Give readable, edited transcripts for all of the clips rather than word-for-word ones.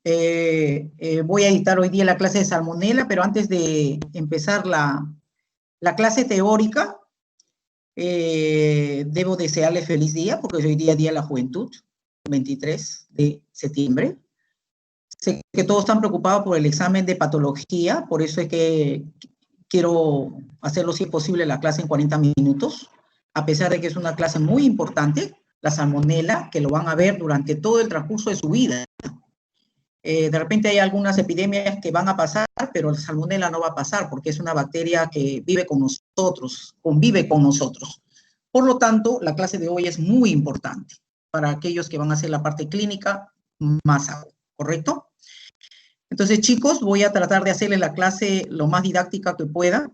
Voy a editar hoy día la clase de salmonela, pero antes de empezar la clase teórica, debo desearles feliz día, porque hoy día es Día de la Juventud, 23 de septiembre. Sé que todos están preocupados por el examen de patología, por eso es que quiero hacerlo, si es posible, la clase en 40 minutos, a pesar de que es una clase muy importante, la salmonela, que lo van a ver durante todo el transcurso de su vida. De repente hay algunas epidemias que van a pasar, pero la salmonela no va a pasar, porque es una bacteria que vive con nosotros, convive con nosotros. Por lo tanto, la clase de hoy es muy importante para aquellos que van a hacer la parte clínica más aún, ¿correcto? Entonces, chicos, voy a tratar de hacerles la clase lo más didáctica que pueda.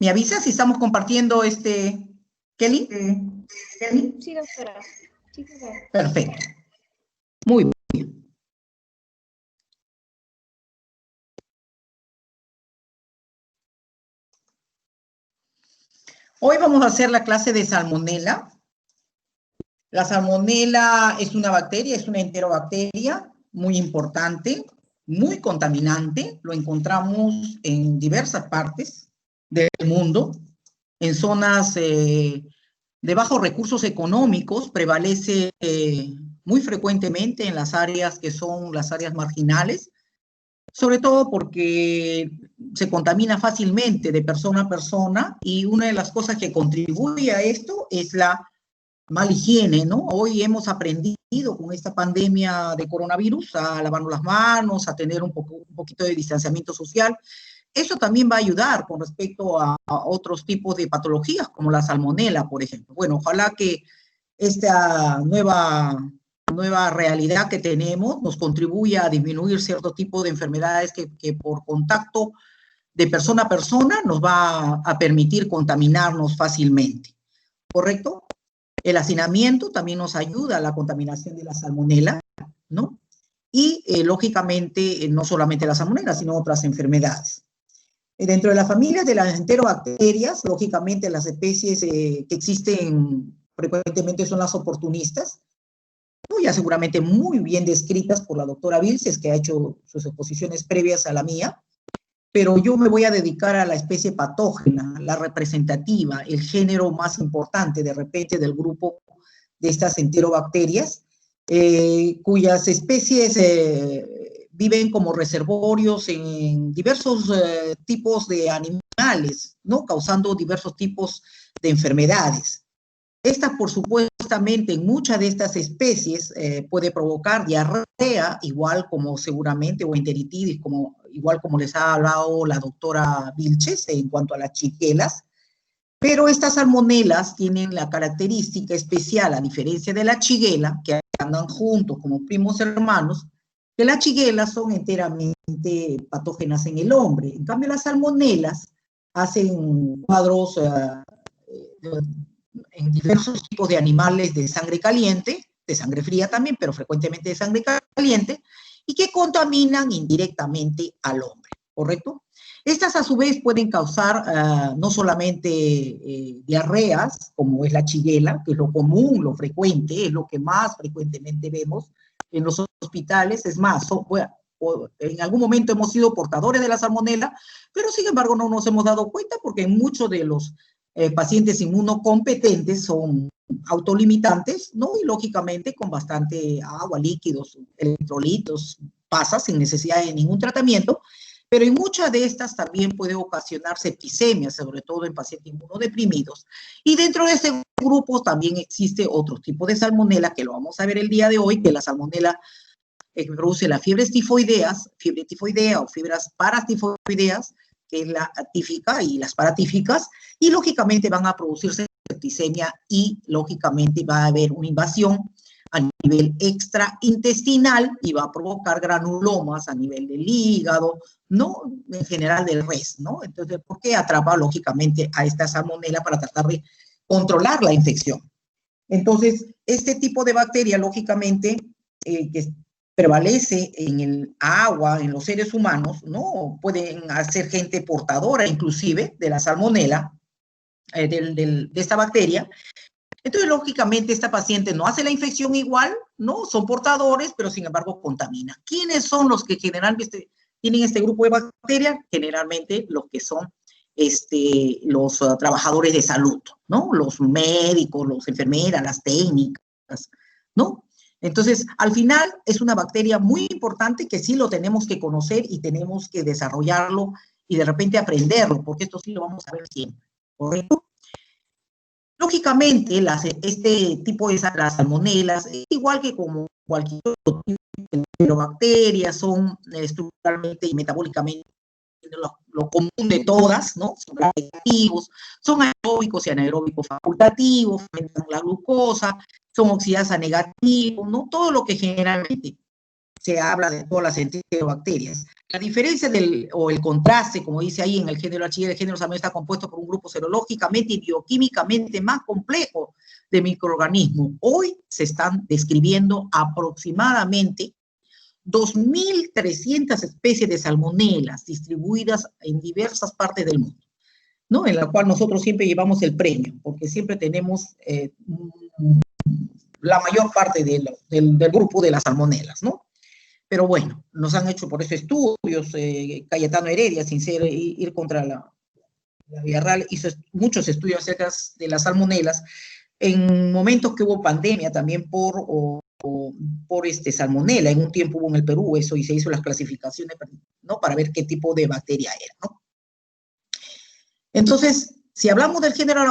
¿Me avisa si estamos compartiendo Kelly? ¿Kelly? Sí, doctora. Sí, doctora. Perfecto. Muy bien. Hoy vamos a hacer la clase de salmonela. La salmonela es una bacteria, es una enterobacteria muy importante, muy contaminante. Lo encontramos en diversas partes del mundo, en zonas de bajos recursos económicos, prevalece muy frecuentemente en las áreas que son las áreas marginales, sobre todo porque se contamina fácilmente de persona a persona, y una de las cosas que contribuye a esto es la mala higiene, ¿no? Hoy hemos aprendido con esta pandemia de coronavirus a lavarnos las manos, a tener un poquito de distanciamiento social. Eso también va a ayudar con respecto a otros tipos de patologías, como la salmonela, por ejemplo. Bueno, ojalá que esta nueva realidad que tenemos nos contribuya a disminuir cierto tipo de enfermedades que por contacto de persona a persona nos va a permitir contaminarnos fácilmente, ¿correcto? El hacinamiento también nos ayuda a la contaminación de la salmonela, ¿no? Y, lógicamente, no solamente la salmonela, sino otras enfermedades. Dentro de la familia de las enterobacterias, lógicamente las especies que existen frecuentemente son las oportunistas, ¿no? Ya seguramente muy bien descritas por la doctora Vilches, que ha hecho sus exposiciones previas a la mía, pero yo me voy a dedicar a la especie patógena, la representativa, el género más importante de repente del grupo de estas enterobacterias, cuyas especies viven como reservorios en diversos tipos de animales, ¿no? Causando diversos tipos de enfermedades. Esta, por supuestamente, en muchas de estas especies puede provocar diarrea, igual como seguramente, o enterititis, igual como les ha hablado la doctora Vilches en cuanto a las chiquelas. Pero estas salmonelas tienen la característica especial, a diferencia de la shigella, que andan juntos como primos hermanos, que las shigella son enteramente patógenas en el hombre. En cambio, las salmonelas hacen cuadros en diversos tipos de animales de sangre caliente, de sangre fría también, pero frecuentemente de sangre caliente, y que contaminan indirectamente al hombre, ¿correcto? Estas a su vez pueden causar no solamente diarreas, como es la shigella, que es lo común, lo frecuente, es lo que más frecuentemente vemos en los hospitales. Es más, en algún momento hemos sido portadores de la salmonela, pero sin embargo no nos hemos dado cuenta, porque en muchos de los pacientes inmunocompetentes son autolimitantes, ¿no? Y lógicamente con bastante agua, líquidos, electrolitos, pasa sin necesidad de ningún tratamiento, pero en muchas de estas también puede ocasionar septicemia, sobre todo en pacientes inmunodeprimidos. Y dentro de ese grupo también existe otro tipo de salmonela, que lo vamos a ver el día de hoy, que es la salmonela que produce las fiebres tifoideas, fiebre tifoidea o fiebres paratifoideas, que es la tífica y las paratíficas, y lógicamente van a producirse septicemia, y lógicamente va a haber una invasión a nivel extraintestinal y va a provocar granulomas a nivel del hígado, ¿no? En general del res, ¿no? Entonces, ¿por qué atrapa lógicamente a esta salmonela para tratar de controlar la infección? Entonces, este tipo de bacteria, lógicamente, que prevalece en el agua, en los seres humanos, ¿no? Pueden hacer gente portadora, inclusive, de la salmonela, de esta bacteria. Entonces, lógicamente, esta paciente no hace la infección igual, ¿no? Son portadores, pero sin embargo contamina. ¿Quiénes son los que generalmente tienen este grupo de bacterias? Generalmente los que son los trabajadores de salud, ¿no? Los médicos, las enfermeras, las técnicas, ¿no? Entonces, al final es una bacteria muy importante que sí lo tenemos que conocer y tenemos que desarrollarlo y de repente aprenderlo, porque esto sí lo vamos a ver siempre, ¿correcto? Lógicamente, este tipo de las salmonelas, igual que como cualquier otro tipo de bacterias, son estructuralmente y metabólicamente lo común de todas, ¿no? Son reactivos, son aeróbicos y anaeróbicos facultativos, fermentan la glucosa, son oxidasa negativos, ¿no? Todo lo que generalmente se habla de todas las enterobacterias. La diferencia o el contraste, como dice ahí en el género H, el género también está compuesto por un grupo serológicamente y bioquímicamente más complejo de microorganismos. Hoy se están describiendo aproximadamente 2.300 especies de salmonelas distribuidas en diversas partes del mundo, ¿no? En la cual nosotros siempre llevamos el premio, porque siempre tenemos la mayor parte del grupo de las salmonelas, ¿no? Pero bueno, nos han hecho por eso estudios, Cayetano Heredia, sin ir contra la vía real, hizo muchos estudios acerca de las salmonelas, en momentos que hubo pandemia también por salmonela. En un tiempo hubo en el Perú eso y se hizo las clasificaciones, ¿no? Para ver qué tipo de bacteria era, ¿no? Entonces, si hablamos del género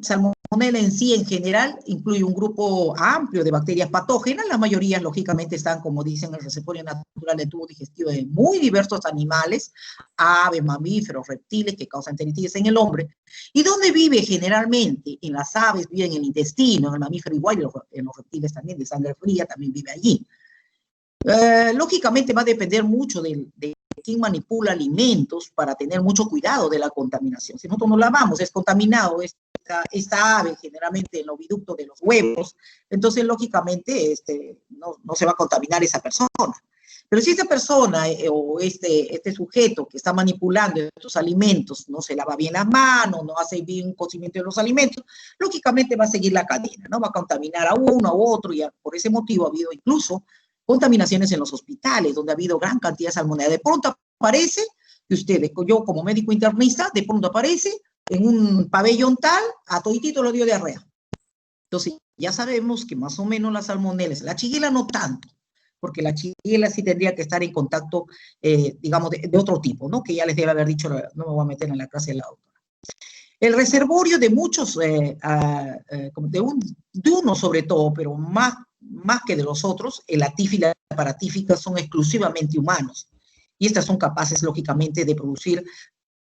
salmonela en sí, en general, incluye un grupo amplio de bacterias patógenas. La mayoría, lógicamente, están, como dicen, en el reservorio natural de tubo digestivo de muy diversos animales, aves, mamíferos, reptiles, que causan enteritis en el hombre. ¿Y dónde vive generalmente? En las aves vive en el intestino, en el mamífero igual, en los reptiles también, de sangre fría, también vive allí. Lógicamente va a depender mucho de quién manipula alimentos para tener mucho cuidado de la contaminación. Si nosotros no lavamos, es contaminado esta ave generalmente en el oviducto de los huevos, entonces lógicamente no se va a contaminar esa persona. Pero si esa persona o este sujeto que está manipulando estos alimentos no se lava bien las manos, no hace bien un cocimiento de los alimentos, lógicamente va a seguir la cadena, ¿no? Va a contaminar a uno, a otro, y por ese motivo ha habido incluso contaminaciones en los hospitales, donde ha habido gran cantidad de salmonela. De pronto aparece, y ustedes, yo como médico internista, de pronto aparece en un pabellón tal, a toditito le dio diarrea. Entonces, ya sabemos que más o menos las salmonelas, la shigella no tanto, porque la shigella sí tendría que estar en contacto, digamos, de otro tipo, ¿no? Que ya les debe haber dicho, no me voy a meter en la clase de la doctora. El reservorio de muchos, de uno sobre todo, pero más que de los otros, la tífila y la paratífica son exclusivamente humanos. Y estas son capaces, lógicamente, de producir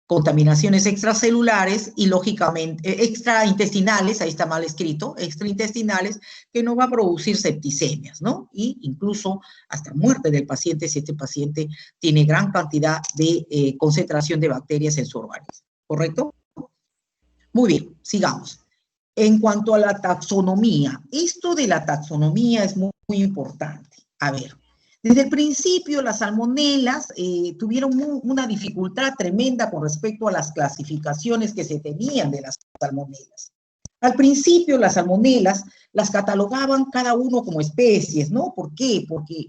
contaminaciones extracelulares y, lógicamente, extraintestinales, ahí está mal escrito, extraintestinales, que no va a producir septicemias, ¿no? Y incluso hasta muerte del paciente si este paciente tiene gran cantidad de concentración de bacterias en su organismo, ¿correcto? Muy bien, sigamos. En cuanto a la taxonomía, esto de la taxonomía es muy, muy importante. A ver, desde el principio las salmonelas tuvieron una dificultad tremenda con respecto a las clasificaciones que se tenían de las salmonelas. Al principio las salmonelas las catalogaban cada uno como especies, ¿no? ¿Por qué? Porque,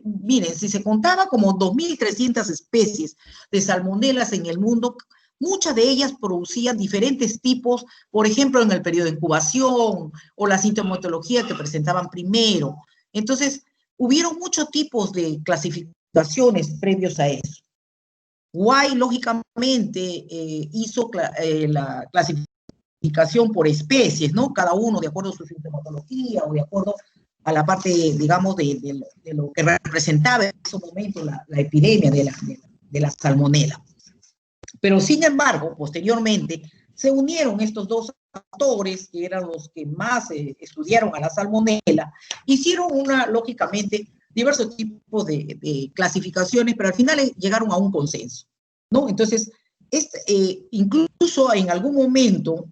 miren, si se contaba como 2.300 especies de salmonelas en el mundo, muchas de ellas producían diferentes tipos, por ejemplo, en el periodo de incubación o la sintomatología que presentaban primero. Entonces, hubieron muchos tipos de clasificaciones previos a eso. White, lógicamente, hizo la clasificación por especies, ¿no? Cada uno de acuerdo a su sintomatología o de acuerdo a la parte, digamos, de lo que representaba en ese momento la epidemia de la salmonela. Pero, sin embargo, posteriormente, se unieron estos dos autores, que eran los que más estudiaron a la salmonela, hicieron lógicamente, diversos tipos de clasificaciones, pero al final llegaron a un consenso, ¿no? Entonces, Incluso en algún momento,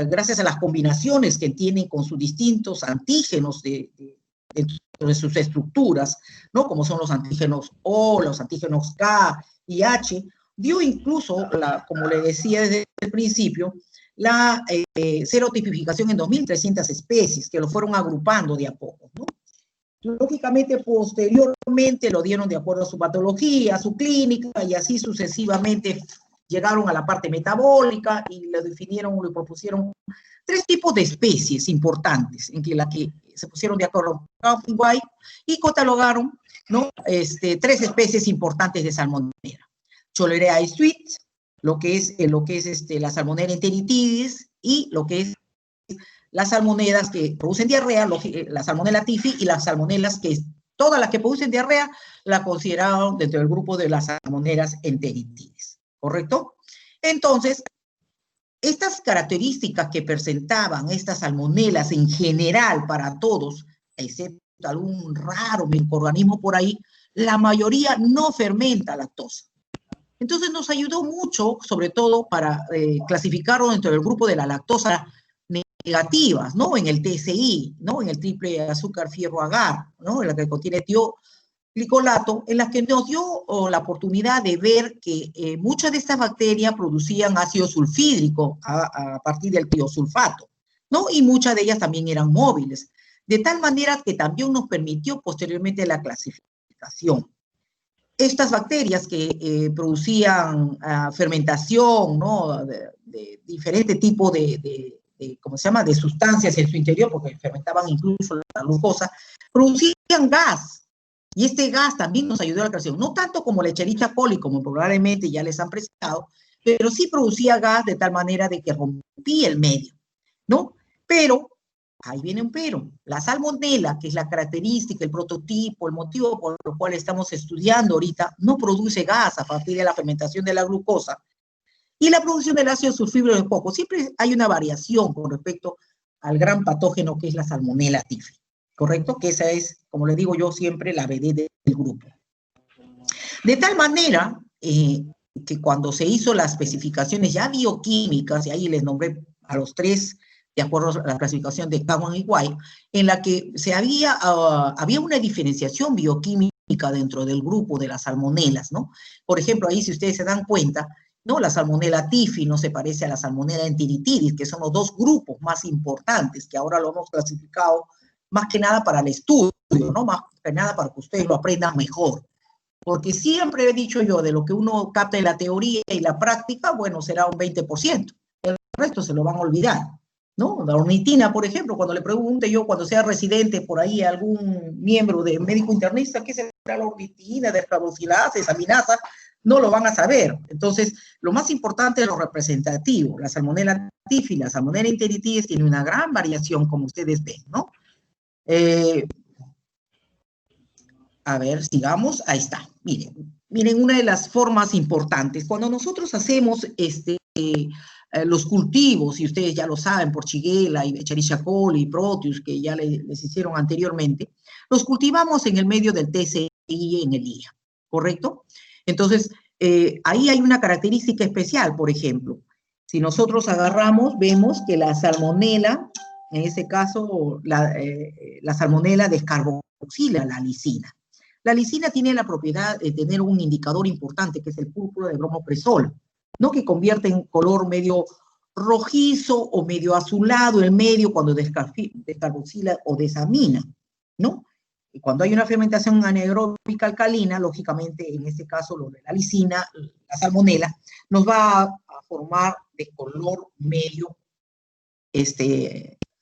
gracias a las combinaciones que tienen con sus distintos antígenos dentro de sus estructuras, ¿no? Como son los antígenos O, los antígenos K y H, dio incluso, como le decía desde el principio, la serotipificación en 2.300 especies, que lo fueron agrupando de a poco, ¿no? Lógicamente, posteriormente lo dieron de acuerdo a su patología, a su clínica, y así sucesivamente llegaron a la parte metabólica y le definieron, le propusieron 3 tipos de especies importantes, en que se pusieron de acuerdo y catalogaron, ¿no? 3 especies importantes de salmonella. Cholerae sweet, lo que es la Salmonella enteritidis, y lo que es las salmonelas que producen diarrea, la Salmonella typhi, y las salmonelas todas las que producen diarrea, la consideraron dentro del grupo de las salmonelas enteritidis, ¿correcto? Entonces, estas características que presentaban estas salmonelas en general para todos, excepto algún raro microorganismo por ahí, la mayoría no fermenta lactosa. Entonces nos ayudó mucho, sobre todo para clasificarlo dentro del grupo de la lactosa negativas, ¿no? En el TSI, ¿no? En el triple azúcar fierro agar, ¿no? En la que contiene tioglicolato, en la que nos dio la oportunidad de ver que muchas de estas bacterias producían ácido sulfídrico a partir del tiosulfato, ¿no? Y muchas de ellas también eran móviles, de tal manera que también nos permitió posteriormente la clasificación. Estas bacterias que producían fermentación, ¿no? De diferente tipo ¿cómo se llama?, de sustancias en su interior, porque fermentaban incluso la glucosa, producían gas. Y este gas también nos ayudó a la creación. No tanto como la Escherichia coli, como probablemente ya les han presentado, pero sí producía gas de tal manera de que rompía el medio, ¿no? Pero, ahí viene un pero. La salmonela, que es la característica, el prototipo, el motivo por el cual estamos estudiando ahorita, no produce gas a partir de la fermentación de la glucosa. Y la producción del ácido sulfídrico es poco. Siempre hay una variación con respecto al gran patógeno que es la Salmonella typhi, ¿correcto? Que esa es, como le digo yo siempre, la BD del grupo. De tal manera que cuando se hizo las especificaciones ya bioquímicas, y ahí les nombré a los 3, de acuerdo a la clasificación de Cowan y White, en la que había una diferenciación bioquímica dentro del grupo de las salmonelas, ¿no? Por ejemplo, ahí si ustedes se dan cuenta, ¿no? La Salmonella typhi no se parece a la Salmonella enteritidis, que son los 2 grupos más importantes, que ahora lo hemos clasificado más que nada para el estudio, ¿no? Más que nada para que ustedes lo aprendan mejor. Porque siempre he dicho yo, de lo que uno capta en la teoría y la práctica, bueno, será un 20%. El resto se lo van a olvidar, ¿no? La ornitina, por ejemplo, cuando le pregunte yo, cuando sea residente por ahí a algún miembro de médico internista, ¿qué será la ornitina, descarboxilasa, desaminasa? No lo van a saber. Entonces, lo más importante es lo representativo. La Salmonella typhi, la Salmonella enteritidis tiene una gran variación, como ustedes ven, ¿no? A ver, sigamos. Ahí está. Miren, una de las formas importantes. Cuando nosotros hacemos los cultivos, y ustedes ya lo saben, por Shigella y Escherichia coli y Proteus, que ya les hicieron anteriormente, los cultivamos en el medio del TSI en el día, ¿correcto? Entonces, ahí hay una característica especial, por ejemplo. Si nosotros agarramos, vemos que la salmonela, en ese caso, la salmonela descarboxila la lisina. La lisina tiene la propiedad de tener un indicador importante, que es el púrpura de bromopresol, ¿no? Que convierte en color medio rojizo o medio azulado el medio cuando descarboxila o desamina, ¿no? Y cuando hay una fermentación anaeróbica alcalina, lógicamente, en este caso, lo de la lisina, la salmonela, nos va a formar de color medio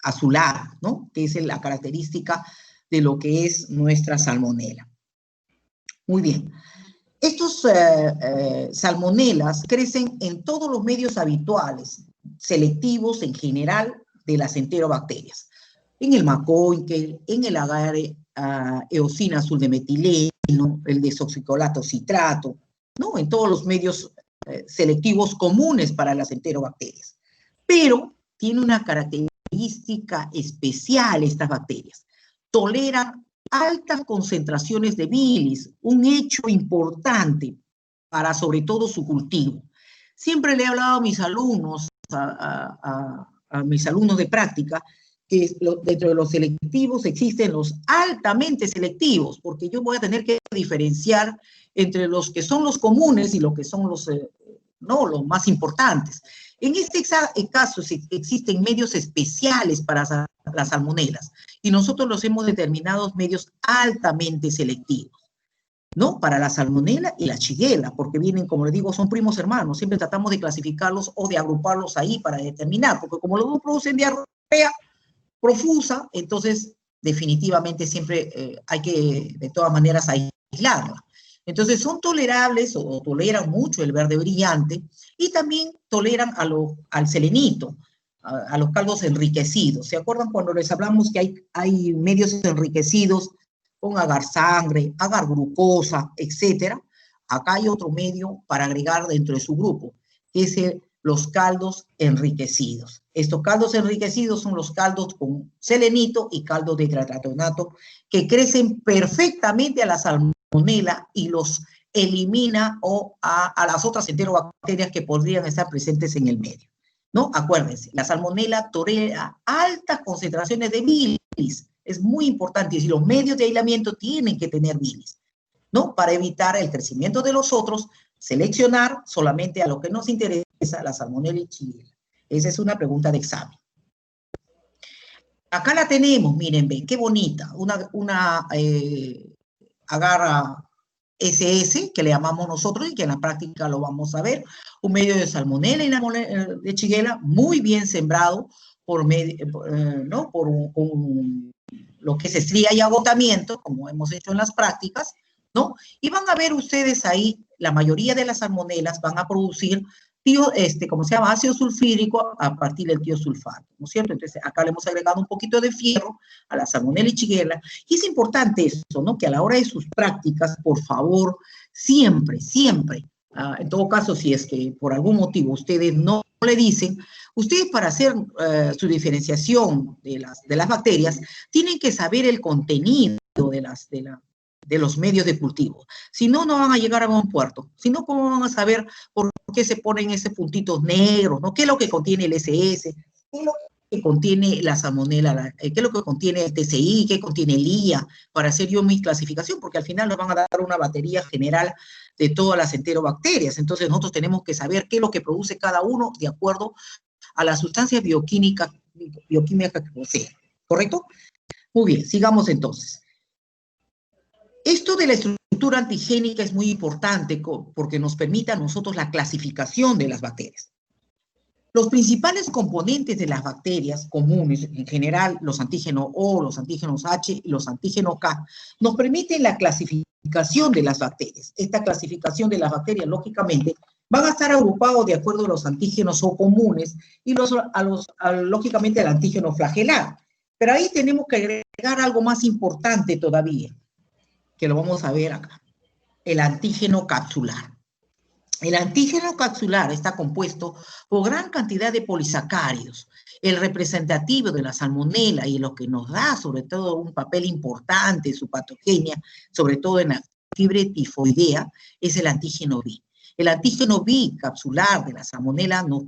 azulado, ¿no? Que es la característica de lo que es nuestra salmonela. Muy bien. Estos salmonelas crecen en todos los medios habituales, selectivos en general, de las enterobacterias. En el macoinque, en el agave eosina azul de metileno, el desoxicolato citrato, ¿no? En todos los medios selectivos comunes para las enterobacterias. Pero tiene una característica especial estas bacterias. Toleran altas concentraciones de bilis, un hecho importante para sobre todo su cultivo. Siempre le he hablado a mis alumnos, a mis alumnos de práctica, que dentro de los selectivos existen los altamente selectivos, porque yo voy a tener que diferenciar entre los que son los comunes y los que son los más importantes. En este caso existen medios especiales para las salmonelas, y nosotros los hemos determinado medios altamente selectivos, ¿no? Para la salmonela y la shigella, porque vienen, como les digo, son primos hermanos. Siempre tratamos de clasificarlos o de agruparlos ahí para determinar, porque como los dos producen diarrea profusa, entonces definitivamente siempre hay que, de todas maneras, aislarla. Entonces son tolerables o toleran mucho el verde brillante y también toleran al selenito, a los caldos enriquecidos. ¿Se acuerdan cuando les hablamos que hay medios enriquecidos con agar sangre, agar glucosa, etcétera? Acá hay otro medio para agregar dentro de su grupo, que es los caldos enriquecidos. Estos caldos enriquecidos son los caldos con selenito y caldos de tetratonato que crecen perfectamente a la salmonela y los elimina a las otras enterobacterias que podrían estar presentes en el medio, ¿no? Acuérdense, la salmonela tolera altas concentraciones de bilis. Es muy importante, y los medios de aislamiento tienen que tener bilis, ¿no? Para evitar el crecimiento de los otros, seleccionar solamente a lo que nos interesa, la salmonela y shigella. Esa es una pregunta de examen. Acá la tenemos, miren, ven, qué bonita, una agar SS, que le llamamos nosotros y que en la práctica lo vamos a ver, un medio de salmonela y de shigella muy bien sembrado por lo que es estría y agotamiento, como hemos hecho en las prácticas, ¿no? Y van a ver ustedes ahí, la mayoría de las salmonelas van a producir ácido sulfídrico a partir del tiosulfato, ¿no es cierto? Entonces, acá le hemos agregado un poquito de fierro a la salmonela y shigella, y es importante eso, ¿no? Que a la hora de sus prácticas, por favor, siempre, en todo caso, si es que por algún motivo ustedes no le dicen, ustedes para hacer su diferenciación de las bacterias, tienen que saber el contenido de los medios de cultivo. Si no, no van a llegar a buen puerto. Si no, ¿cómo van a saber por qué se ponen esos puntitos negros, ¿no? ¿Qué es lo que contiene el SS? ¿Qué es lo que contiene la salmonela? ¿Qué es lo que contiene el TCI? ¿Qué contiene el IA? Para hacer yo mi clasificación, porque al final nos van a dar una batería general de todas las enterobacterias. Entonces nosotros tenemos que saber qué es lo que produce cada uno de acuerdo a la sustancia bioquímica que posee. ¿Correcto? Muy bien, sigamos entonces. Esto de la estructura antigénica es muy importante porque nos permite a nosotros la clasificación de las bacterias. Los principales componentes de las bacterias comunes, en general los antígenos O, los antígenos H y los antígenos K, nos permiten la clasificación de las bacterias. Esta clasificación de las bacterias, lógicamente, van a estar agrupados de acuerdo a los antígenos O comunes y lógicamente al antígeno flagelar. Pero ahí tenemos que agregar algo más importante todavía, que lo vamos a ver acá, el antígeno capsular. El antígeno capsular está compuesto por gran cantidad de polisacáridos. El representativo de la salmonela y lo que nos da sobre todo un papel importante en su patogenia, sobre todo en la fiebre tifoidea, es el antígeno B. El antígeno B capsular de la salmonela nos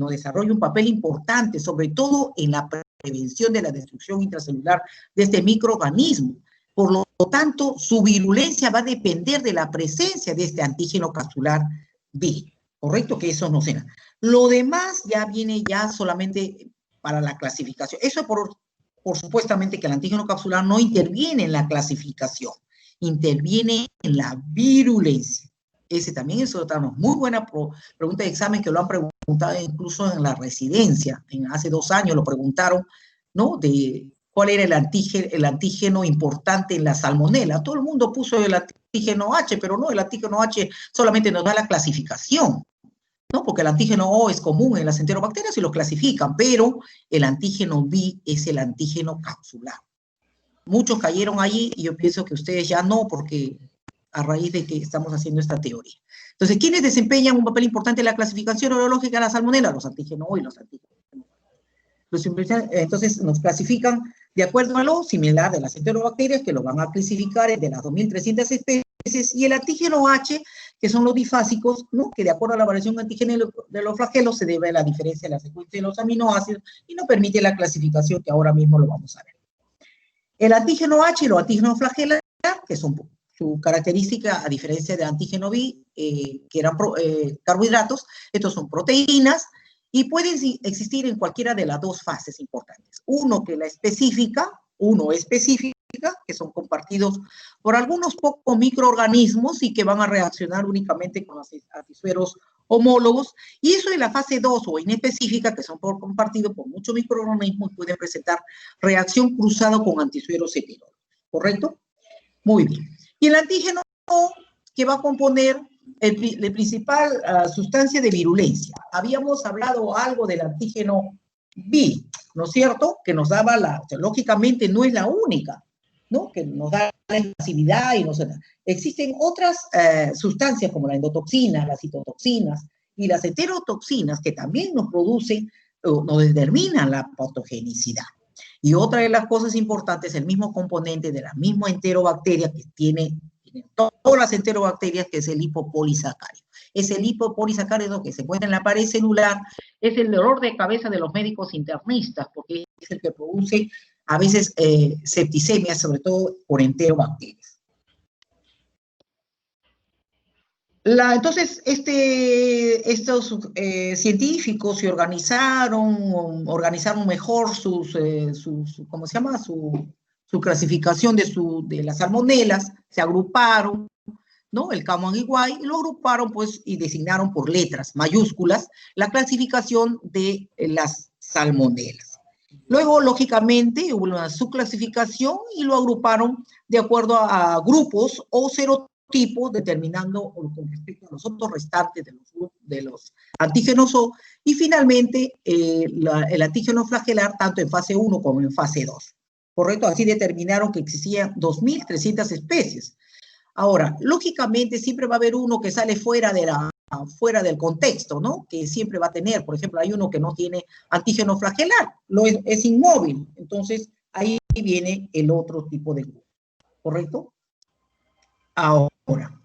desarrolla un papel importante, sobre todo en la prevención de la destrucción intracelular de este microorganismo. Por lo tanto, su virulencia va a depender de la presencia de este antígeno capsular B, ¿correcto? Que eso no será. Lo demás ya viene ya solamente para la clasificación. Eso por supuestamente que el antígeno capsular no interviene en la clasificación, interviene en la virulencia. Ese también es otra muy buena pregunta de examen que lo han preguntado incluso en la residencia. Hace 2 años lo preguntaron, ¿no? De cuál era el antígeno importante en la salmonela. Todo el mundo puso el antígeno H, pero no, el antígeno H solamente nos da la clasificación, ¿no? Porque el antígeno O es común en las enterobacterias y lo clasifican, pero el antígeno B es el antígeno capsular. Muchos cayeron allí y yo pienso que ustedes ya no, porque a raíz de que estamos haciendo esta teoría. Entonces, ¿quiénes desempeñan un papel importante en la clasificación orológica de la salmonela? Los antígenos O y los antígenos. Entonces, nos clasifican de acuerdo a lo similar de las enterobacterias, que lo van a clasificar de las 2.300 especies especies, y el antígeno H, que son los difásicos, ¿no? Que de acuerdo a la variación antigénica de los flagelos se debe a la diferencia de la secuencia de los aminoácidos y no permite la clasificación que ahora mismo lo vamos a ver. El antígeno H y los antígenos flagelar, que son su característica, a diferencia del antígeno B, que eran carbohidratos, estos son proteínas, y pueden existir en cualquiera de las dos fases importantes. Uno específica, que son compartidos por algunos pocos microorganismos y que van a reaccionar únicamente con los antisueros homólogos, y eso en la fase 2 o inespecífica, que son compartidos por muchos microorganismos, pueden presentar reacción cruzada con antisueros heterólogos, ¿correcto? Muy bien. Y el antígeno O, que va a componer la principal sustancia de virulencia. Habíamos hablado algo del antígeno B, ¿no es cierto? Que nos daba lógicamente no es la única, ¿no? Que nos da la invasividad y no sé. Existen otras sustancias como la endotoxina, las citotoxinas y las heterotoxinas que también nos producen o nos determinan la patogenicidad. Y otra de las cosas importantes, el mismo componente de la misma enterobacteria que tiene todas las enterobacterias, que es el lipopolisacárido. Ese lipopolisacárido que se encuentra en la pared celular es el dolor de cabeza de los médicos internistas, porque es el que produce a veces septicemia, sobre todo por enterobacterias. Entonces, estos científicos se organizaron mejor ¿cómo se llama? Su clasificación de las salmonelas, se agruparon, ¿no? El Common EY, y lo agruparon, pues, y designaron por letras mayúsculas la clasificación de las salmonelas. Luego, lógicamente, hubo una subclasificación y lo agruparon de acuerdo a grupos o serotipos, determinando con respecto a los otros restantes de los antígenos O, y finalmente el antígeno flagelar, tanto en fase 1 como en fase 2. ¿Correcto? Así determinaron que existían 2.300 especies. Ahora, lógicamente, siempre va a haber uno que sale fuera del contexto, ¿no? Que siempre va a tener, por ejemplo, hay uno que no tiene antígeno flagelar, es inmóvil. Entonces, ahí viene el otro tipo de grupo, ¿correcto? Ahora,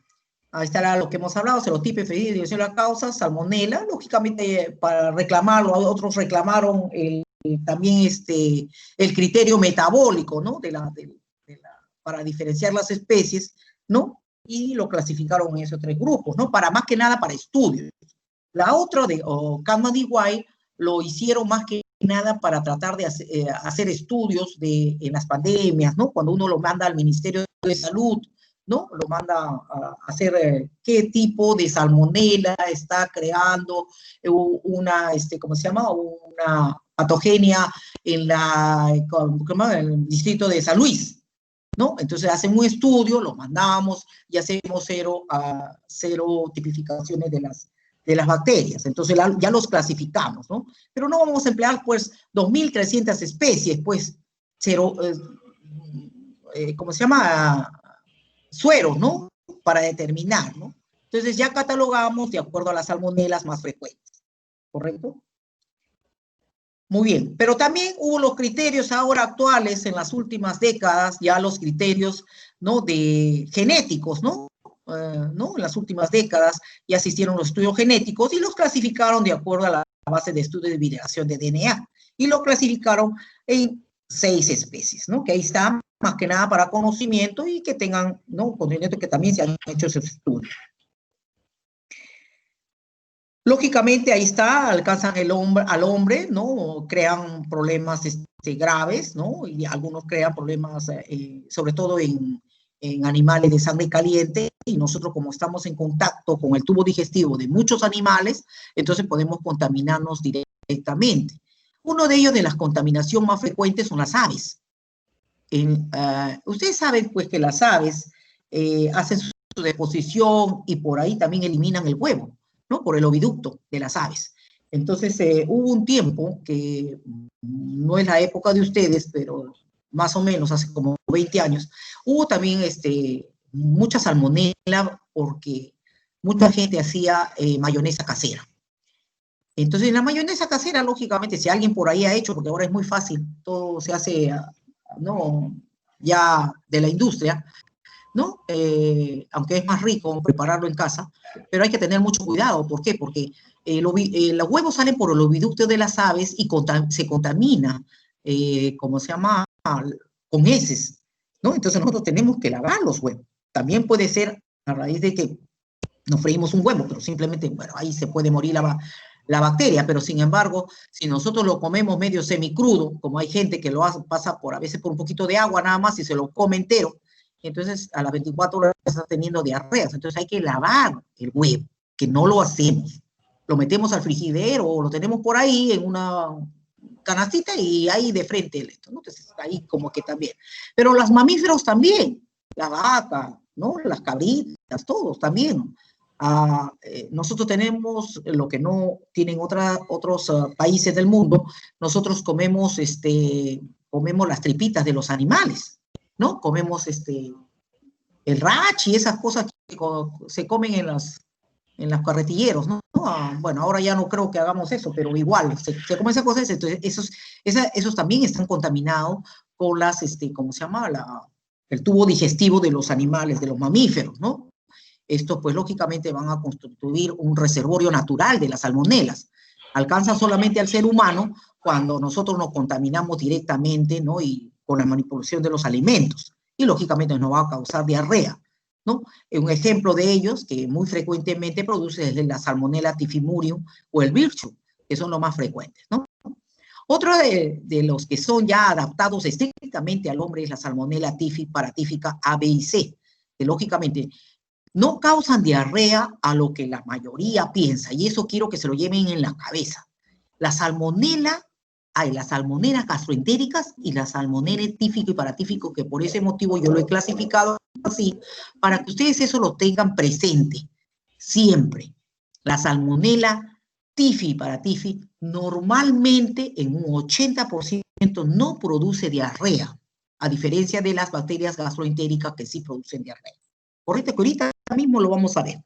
ahí estará lo que hemos hablado, serotipo, efedina, dirección de la causa, salmonela. Lógicamente, para reclamarlo, otros reclamaron también el criterio metabólico, ¿no? Para diferenciar las especies, ¿no? Y lo clasificaron en esos tres grupos, ¿no? Más que nada para estudios. La otra Common EY lo hicieron más que nada para tratar de hacer estudios en las pandemias, ¿no? Cuando uno lo manda al Ministerio de Salud, ¿no? Lo manda a hacer qué tipo de salmonela está creando ¿cómo se llama? Una patogenia en el distrito de San Luis, ¿no? Entonces hacen un estudio, lo mandamos y hacemos cero tipificaciones de las bacterias. Entonces ya los clasificamos, ¿no? Pero no vamos a emplear, pues, 2.300 especies, pues, ¿cómo se llama? Sueros, ¿no? Para determinar, ¿no? Entonces ya catalogamos de acuerdo a las salmonelas más frecuentes, ¿correcto? Muy bien, pero también hubo los criterios ahora actuales en las últimas décadas, ya los criterios, ¿no? Genéticos, ¿no? ¿No? En las últimas décadas ya se hicieron los estudios genéticos y los clasificaron de acuerdo a la base de estudio de hibridación de DNA y lo clasificaron en 6 especies, ¿no? Que ahí está, más que nada para conocimiento y que tengan, ¿no? Conocimiento que también se han hecho esos estudios. Lógicamente, ahí está, alcanzan al hombre, ¿no? Crean problemas graves, ¿no? Y algunos crean problemas, sobre todo en animales de sangre caliente, y nosotros, como estamos en contacto con el tubo digestivo de muchos animales, entonces podemos contaminarnos directamente. Uno de ellos, de las contaminaciones más frecuentes, son las aves. Ustedes saben, pues, que las aves hacen su deposición y por ahí también eliminan el huevo, ¿no? Por el oviducto de las aves. Entonces, hubo un tiempo que no es la época de ustedes, pero más o menos hace como 20 años, hubo también mucha salmonela porque mucha gente hacía mayonesa casera. Entonces, en la mayonesa casera, lógicamente, si alguien por ahí ha hecho, porque ahora es muy fácil, todo se hace, ¿no? Ya de la industria, ¿no? Aunque es más rico prepararlo en casa, pero hay que tener mucho cuidado. ¿Por qué? Porque los huevos salen por el oviducto de las aves y se contamina, ¿cómo se llama? Con heces, ¿no? Entonces nosotros tenemos que lavar los huevos. También puede ser a raíz de que nos freímos un huevo, pero simplemente, bueno, ahí se puede morir la bacteria, pero sin embargo, si nosotros lo comemos medio semicrudo, como hay gente que lo hace, pasa a veces por un poquito de agua nada más y se lo come entero, entonces a las 24 horas está teniendo diarreas. Entonces hay que lavar el huevo, que no lo hacemos. Lo metemos al frigidero o lo tenemos por ahí en una canastita y ahí de frente esto, ¿no? Entonces ahí como que también. Pero los mamíferos también, la vaca, ¿no? Las cabritas, todos también. Nosotros tenemos lo que no tienen otros países del mundo. Nosotros comemos, comemos las tripitas de los animales, ¿no? Comemos el rachi y esas cosas que se comen en las carretilleros, ¿no? Bueno, ahora ya no creo que hagamos eso, pero igual, se comen esas cosas, entonces esos también están contaminados con ¿cómo se llama? El tubo digestivo de los animales, de los mamíferos, ¿no? Estos, pues, lógicamente van a constituir un reservorio natural de las salmonelas. Alcanzan solamente al ser humano cuando nosotros nos contaminamos directamente, ¿no? Y con la manipulación de los alimentos. Y, lógicamente, nos va a causar diarrea, ¿no? Un ejemplo de ellos, que muy frecuentemente produce, es la Salmonella typhimurium o el Virchow, que son los más frecuentes, ¿no? Otro de los que son ya adaptados estrictamente al hombre es la Salmonella paratífica A, B y C, que lógicamente no causan diarrea a lo que la mayoría piensa, y eso quiero que se lo lleven en la cabeza. La salmonela, hay las salmonelas gastroentéricas y la salmonela tífico y paratífico, que por ese motivo yo lo he clasificado así, para que ustedes eso lo tengan presente, siempre. La salmonela tifi y paratifi normalmente en un 80% no produce diarrea, a diferencia de las bacterias gastroentéricas que sí producen diarrea. Correcto, que ahorita mismo lo vamos a ver.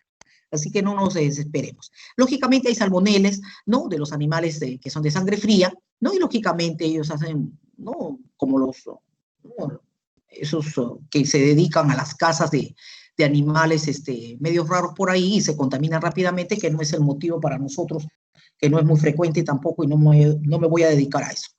Así que no nos desesperemos. Lógicamente hay salmoneles, ¿no? De los animales que son de sangre fría, ¿no? Y lógicamente ellos hacen, ¿no? Como esos que se dedican a las cazas de animales medios raros por ahí y se contaminan rápidamente, que no es el motivo para nosotros, que no es muy frecuente tampoco y no me voy a dedicar a eso.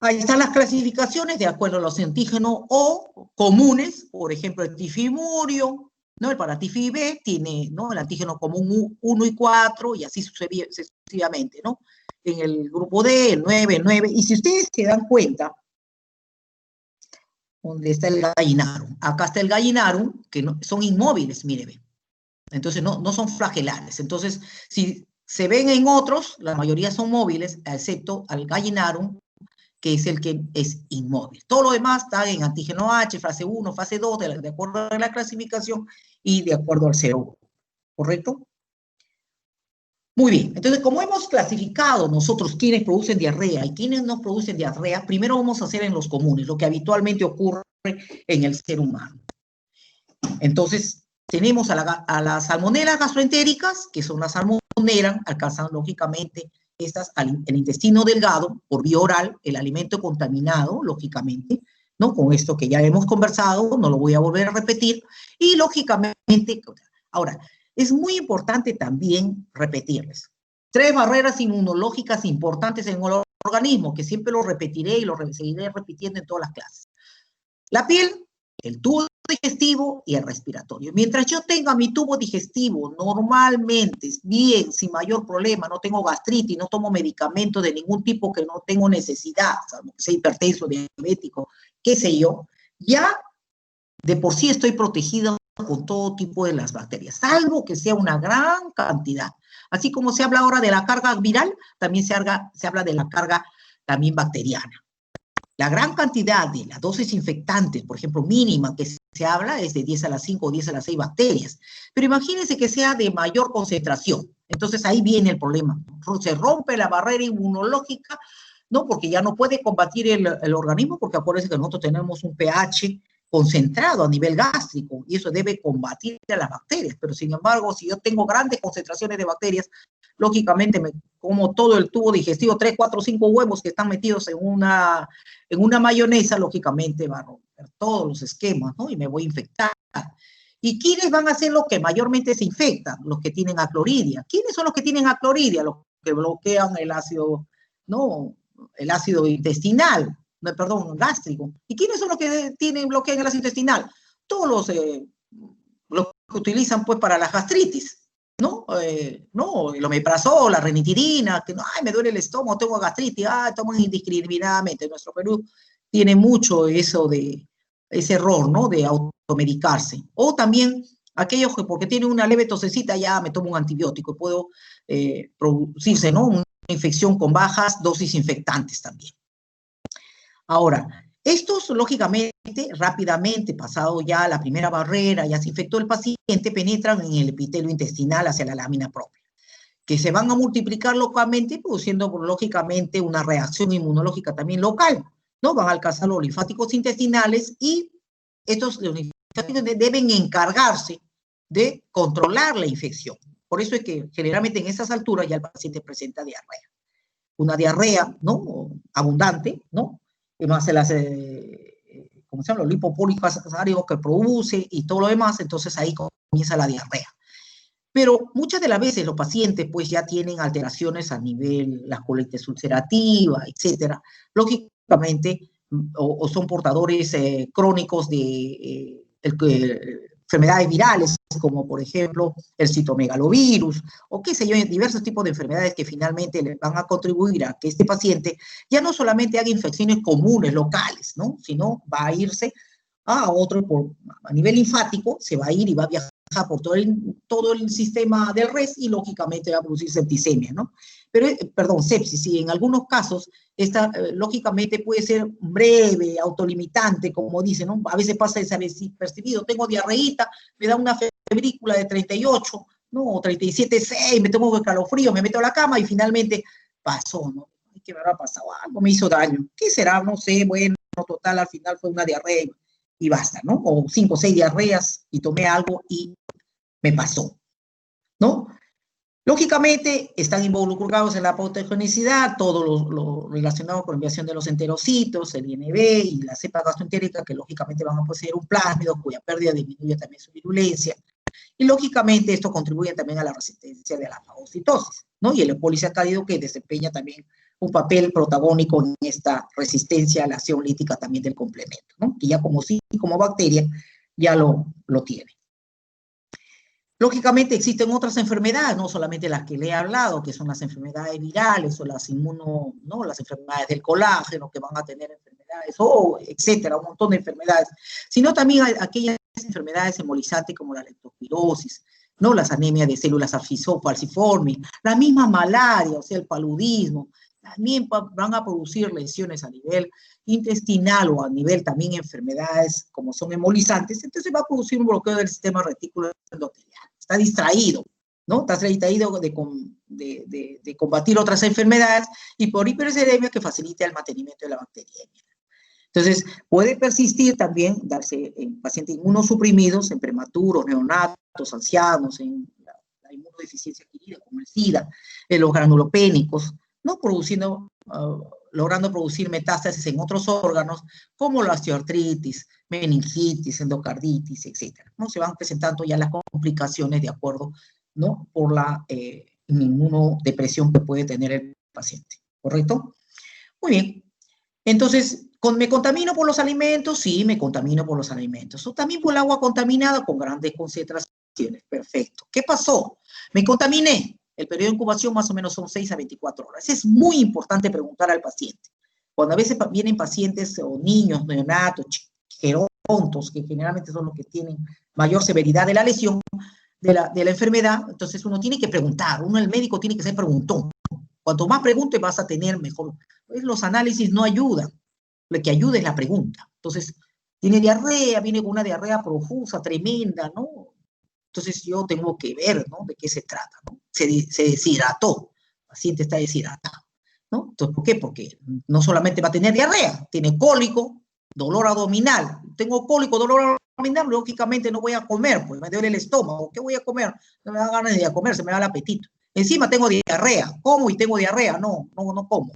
Ahí están las clasificaciones de acuerdo a los antígenos o comunes, por ejemplo, el tifimurio, ¿no? El paratifib tiene, ¿no? El antígeno común 1 y 4 y así sucesivamente, ¿no? En el grupo D, el 9, y si ustedes se dan cuenta, ¿dónde está el gallinarum? Acá está el gallinarum, que no, son inmóviles, mire, entonces no son flagelares. Entonces, si se ven en otros, la mayoría son móviles, excepto al gallinarum, que es el que es inmóvil. Todo lo demás está en antígeno H, fase 1, fase 2, de acuerdo a la clasificación y de acuerdo al CO, ¿correcto? Muy bien, entonces como hemos clasificado nosotros quiénes producen diarrea y quiénes no producen diarrea, primero vamos a hacer en los comunes, lo que habitualmente ocurre en el ser humano. Entonces, tenemos a las salmonelas gastroentéricas, que son las salmonelas, alcanzan lógicamente el intestino delgado, por vía oral, el alimento contaminado, lógicamente, ¿no? Con esto que ya hemos conversado, no lo voy a volver a repetir, y lógicamente, ahora, es muy importante también repetirles. 3 barreras inmunológicas importantes en el organismo, que siempre lo repetiré y lo seguiré repitiendo en todas las clases. La piel, el tubo digestivo y el respiratorio. Mientras yo tenga mi tubo digestivo normalmente bien, sin mayor problema, no tengo gastritis, no tomo medicamentos de ningún tipo que no tengo necesidad, salvo que sea hipertenso, diabético, qué sé yo, ya de por sí estoy protegido con todo tipo de las bacterias, salvo que sea una gran cantidad. Así como se habla ahora de la carga viral, también se habla de la carga también bacteriana. La gran cantidad de las dosis infectantes, por ejemplo, mínima que se habla es de 10 a las 5 o 10 a las 6 bacterias. Pero imagínense que sea de mayor concentración. Entonces ahí viene el problema. Se rompe la barrera inmunológica, ¿no? Porque ya no puede combatir el organismo, porque acuérdense que nosotros tenemos un pH concentrado a nivel gástrico y eso debe combatir a las bacterias. Pero sin embargo, si yo tengo grandes concentraciones de bacterias, lógicamente me como todo el tubo digestivo, 3, 4, 5 huevos que están metidos en una mayonesa, lógicamente va a romper. romper todos los esquemas, ¿no? Y me voy a infectar. ¿Y quiénes van a ser los que mayormente se infectan? Los que tienen acloridia. ¿Quiénes son los que tienen acloridia? Los que bloquean el ácido, ¿no? El ácido intestinal, no, perdón, gástrico. ¿Y quiénes son los que bloquean el ácido intestinal? Todos los que utilizan pues para la gastritis, ¿no? No, el omeprazol, la ranitidina, que no, ay, me duele el estómago, tengo gastritis, toman indiscriminadamente. Nuestro Perú tiene mucho eso de ese error, ¿no? De automedicarse. O también aquellos que porque tienen una leve tosecita ya me tomo un antibiótico y puedo producirse, ¿no? Una infección con bajas dosis infectantes también. Ahora, estos, lógicamente, rápidamente, pasado ya la primera barrera, ya se infectó el paciente, penetran en el epitelio intestinal hacia la lámina propia, que se van a multiplicar localmente, produciendo, lógicamente, una reacción inmunológica también local, ¿no? Van a alcanzar los linfáticos intestinales y estos linfáticos deben encargarse de controlar la infección. Por eso es que generalmente en esas alturas ya el paciente presenta diarrea. Una diarrea, ¿no? Abundante, ¿no? Y más ¿cómo se llama? Los lipopolisacáridos que produce y todo lo demás, entonces ahí comienza la diarrea. Pero muchas de las veces los pacientes pues ya tienen alteraciones a nivel la colitis ulcerativa, etcétera. Lógicamente, o son portadores crónicos de enfermedades virales, como por ejemplo el citomegalovirus, o qué sé yo, diversos tipos de enfermedades que finalmente le van a contribuir a que este paciente ya no solamente haga infecciones comunes, locales, ¿no? Sino va a irse a otro, a nivel linfático, se va a ir y va a viajar por todo el sistema del res y lógicamente va a producir septicemia, ¿no? Pero, perdón, sepsis, sí, en algunos casos, esta lógicamente puede ser breve, autolimitante, como dicen, ¿no? A veces pasa desapercibido, tengo diarreíta, me da una febrícula de 38, ¿no? O 37,6, me tengo escalofrío, me meto a la cama y finalmente pasó, ¿no? ¿Qué me habrá pasado? Algo me hizo daño. ¿Qué será? No sé, bueno, total, al final fue una diarrea y basta, ¿no? O 5 o 6 diarreas y tomé algo y me pasó, ¿no? Lógicamente, están involucrados en la patogenicidad, todo lo relacionado con la enviación de los enterocitos, el INB y la cepa gastroentérica, que lógicamente van a poseer un plásmido cuya pérdida disminuye también su virulencia. Y lógicamente esto contribuye también a la resistencia de la fagocitosis, ¿no? Y el polisacárido que desempeña también un papel protagónico en esta resistencia a la acción lítica también del complemento, ¿no? Que ya como bacteria ya lo tiene. Lógicamente existen otras enfermedades, no solamente las que le he hablado, que son las enfermedades virales o las ¿no? Las enfermedades del colágeno, que van a tener enfermedades, etcétera, un montón de enfermedades, sino también hay aquellas enfermedades hemolizantes como la leptospirosis, ¿no? Las anemias de células falciformes, la misma malaria, o sea, el paludismo, también van a producir lesiones a nivel intestinal o a nivel también enfermedades como son hemolizantes, entonces va a producir un bloqueo del sistema reticular endotelial. Está distraído, ¿no? Está distraído de combatir otras enfermedades y por hiperuremia que facilita el mantenimiento de la bacteriemia. Entonces, puede persistir también, darse en pacientes inmunosuprimidos, en prematuros, neonatos, ancianos, en la inmunodeficiencia adquirida, como el SIDA, en los granulopénicos, ¿no? Logrando producir metástasis en otros órganos, como la osteoartritis, meningitis, endocarditis, etc. ¿No? Se van presentando ya las complicaciones de acuerdo, ¿no? Por la inmunodepresión que puede tener el paciente, ¿correcto? Muy bien. Entonces, ¿me contamino por los alimentos? Sí, me contamino por los alimentos. O también por el agua contaminada con grandes concentraciones. Perfecto. ¿Qué pasó? Me contaminé. El periodo de incubación más o menos son 6 a 24 horas. Es muy importante preguntar al paciente. Cuando a veces vienen pacientes o niños, neonatos, gerontos, que generalmente son los que tienen mayor severidad de la lesión, de la enfermedad, entonces uno tiene que preguntar. El médico tiene que ser preguntón. Cuanto más pregunte vas a tener mejor. Pues los análisis no ayudan. Lo que ayuda es la pregunta. Entonces, tiene diarrea, viene con una diarrea profusa, tremenda, ¿no? Entonces yo tengo que ver, ¿no? De qué se trata, ¿no? Se deshidrató, el paciente está deshidratado, ¿no? Entonces, ¿por qué? Porque no solamente va a tener diarrea, tiene cólico, dolor abdominal. Tengo cólico, dolor abdominal, lógicamente no voy a comer, pues me duele el estómago. ¿Qué voy a comer? No me da ganas de comer, se me da el apetito. Encima tengo diarrea, como y tengo diarrea, no como.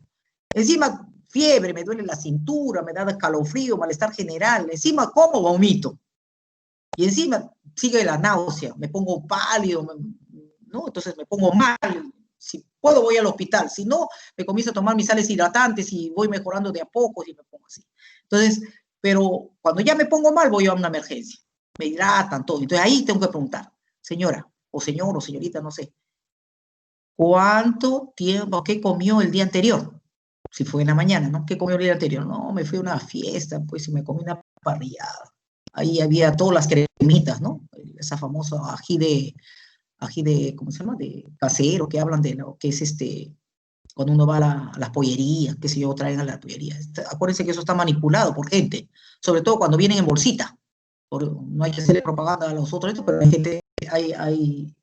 Encima fiebre, me duele la cintura, me da escalofrío, malestar general, encima como vomito. Y encima sigue la náusea, me pongo pálido, ¿no? Entonces me pongo mal. Si puedo voy al hospital, si no, me comienzo a tomar mis sales hidratantes y voy mejorando de a poco y me pongo así. Entonces, pero cuando ya me pongo mal voy a una emergencia, me hidratan todo. Entonces ahí tengo que preguntar, señora, o señor, o señorita, no sé, ¿cuánto tiempo, qué comió el día anterior? Si fue en la mañana, ¿no? ¿Qué comió el día anterior? No, me fui a una fiesta, pues, y me comí una parrillada. Ahí había todas las cremitas, ¿no? Esa famosa ají de, ¿cómo se llama? De casero, que hablan de lo que es cuando uno va a las pollerías, qué sé yo, traen a la pollería. Acuérdense que eso está manipulado por gente, sobre todo cuando vienen en bolsita. No hay que hacerle propaganda a los otros, pero hay gente, hay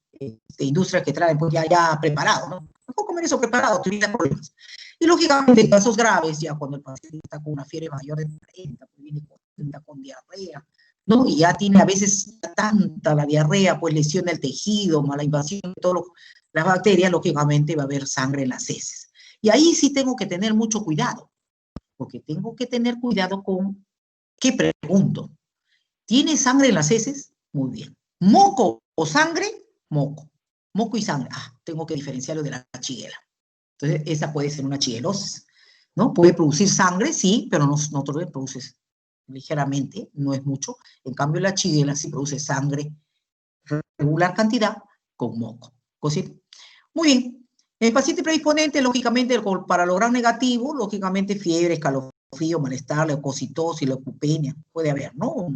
industrias que traen pues ya preparado, ¿no? Mejor comer eso preparado, te evita problemas. Y lógicamente en casos graves, ya cuando el paciente está con una fiebre mayor de 40, pues viene con diarrea, ¿no? Y ya tiene a veces tanta la diarrea, pues lesiona el tejido, mala invasión de todas las bacterias, lógicamente va a haber sangre en las heces. Y ahí sí tengo que tener mucho cuidado, porque tengo que tener cuidado con qué pregunto. ¿Tiene sangre en las heces? Muy bien. ¿Moco o sangre? Moco. Moco y sangre. Ah, tengo que diferenciarlo de la chiguela. Entonces, esa puede ser una chiguelosis, ¿no? Puede producir sangre, sí, pero no produce ligeramente, no es mucho. En cambio, la chiguela sí produce sangre, regular cantidad, con moco. ¿Cosita? Muy bien. El paciente predisponente, lógicamente, para lograr negativo, lógicamente, fiebre, escalofrío, malestar, leucocitosis, leucopenia, puede haber, ¿no?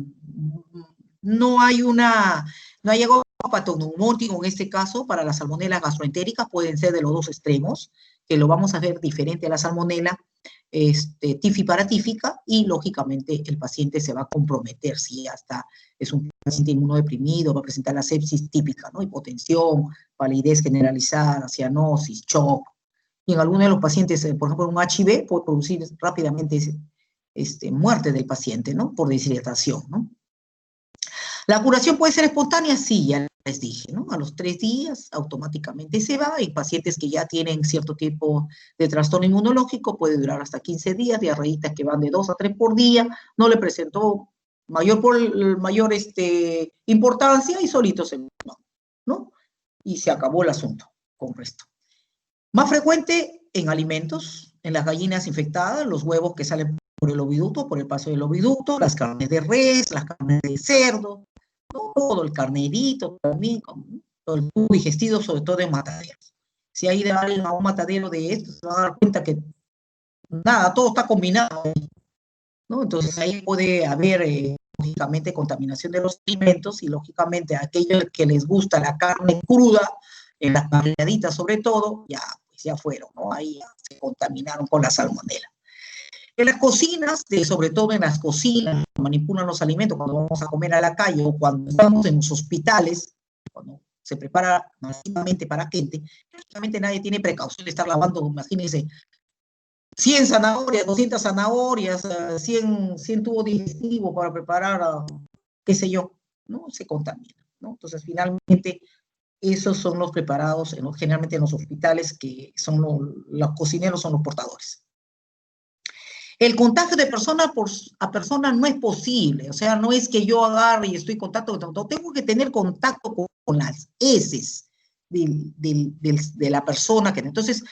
No hay algo patognomónico en este caso para las salmonelas gastroentéricas, pueden ser de los dos extremos, que lo vamos a ver diferente a la salmonela tifiparatífica, y lógicamente el paciente se va a comprometer si hasta es un paciente inmunodeprimido, va a presentar la sepsis típica, ¿no? Hipotensión, palidez generalizada, cianosis, shock. Y en algunos de los pacientes, por ejemplo, un HIV puede producir rápidamente muerte del paciente, ¿no? Por deshidratación, ¿no? La curación puede ser espontánea, sí, ya les dije, ¿no? A los 3 días automáticamente se va. En pacientes que ya tienen cierto tipo de trastorno inmunológico puede durar hasta 15 días, diarreitas que van de 2 a 3 por día, no le presentó mayor importancia y solito se va, ¿no? Y se acabó el asunto con resto. Más frecuente en alimentos, en las gallinas infectadas, los huevos que salen por el oviducto, por el paso del oviducto, las carnes de res, las carnes de cerdo, todo el carnerito también, todo el tubo digestivo, sobre todo en mataderos. Si hay de alguien a un matadero de esto, se van a dar cuenta que nada, todo está combinado, ¿no? Entonces ahí puede haber, lógicamente, contaminación de los alimentos, y lógicamente a aquellos que les gusta la carne cruda, en las parrilladitas sobre todo, pues ya fueron, ¿no? Ahí ya se contaminaron con la salmonela. En las cocinas, sobre todo en las cocinas, manipulan los alimentos cuando vamos a comer a la calle o cuando estamos en los hospitales, cuando se prepara masivamente para gente, prácticamente nadie tiene precaución de estar lavando, imagínense, 100 zanahorias, 200 zanahorias, 100 tubos digestivos para preparar, qué sé yo, ¿no? Se contamina, ¿no? Entonces, finalmente, esos son los preparados, generalmente en los hospitales, que son los cocineros son los portadores. El contagio de persona a persona no es posible, o sea, no es que yo agarre y estoy en contacto, tengo que tener contacto con las heces de la persona. Entonces,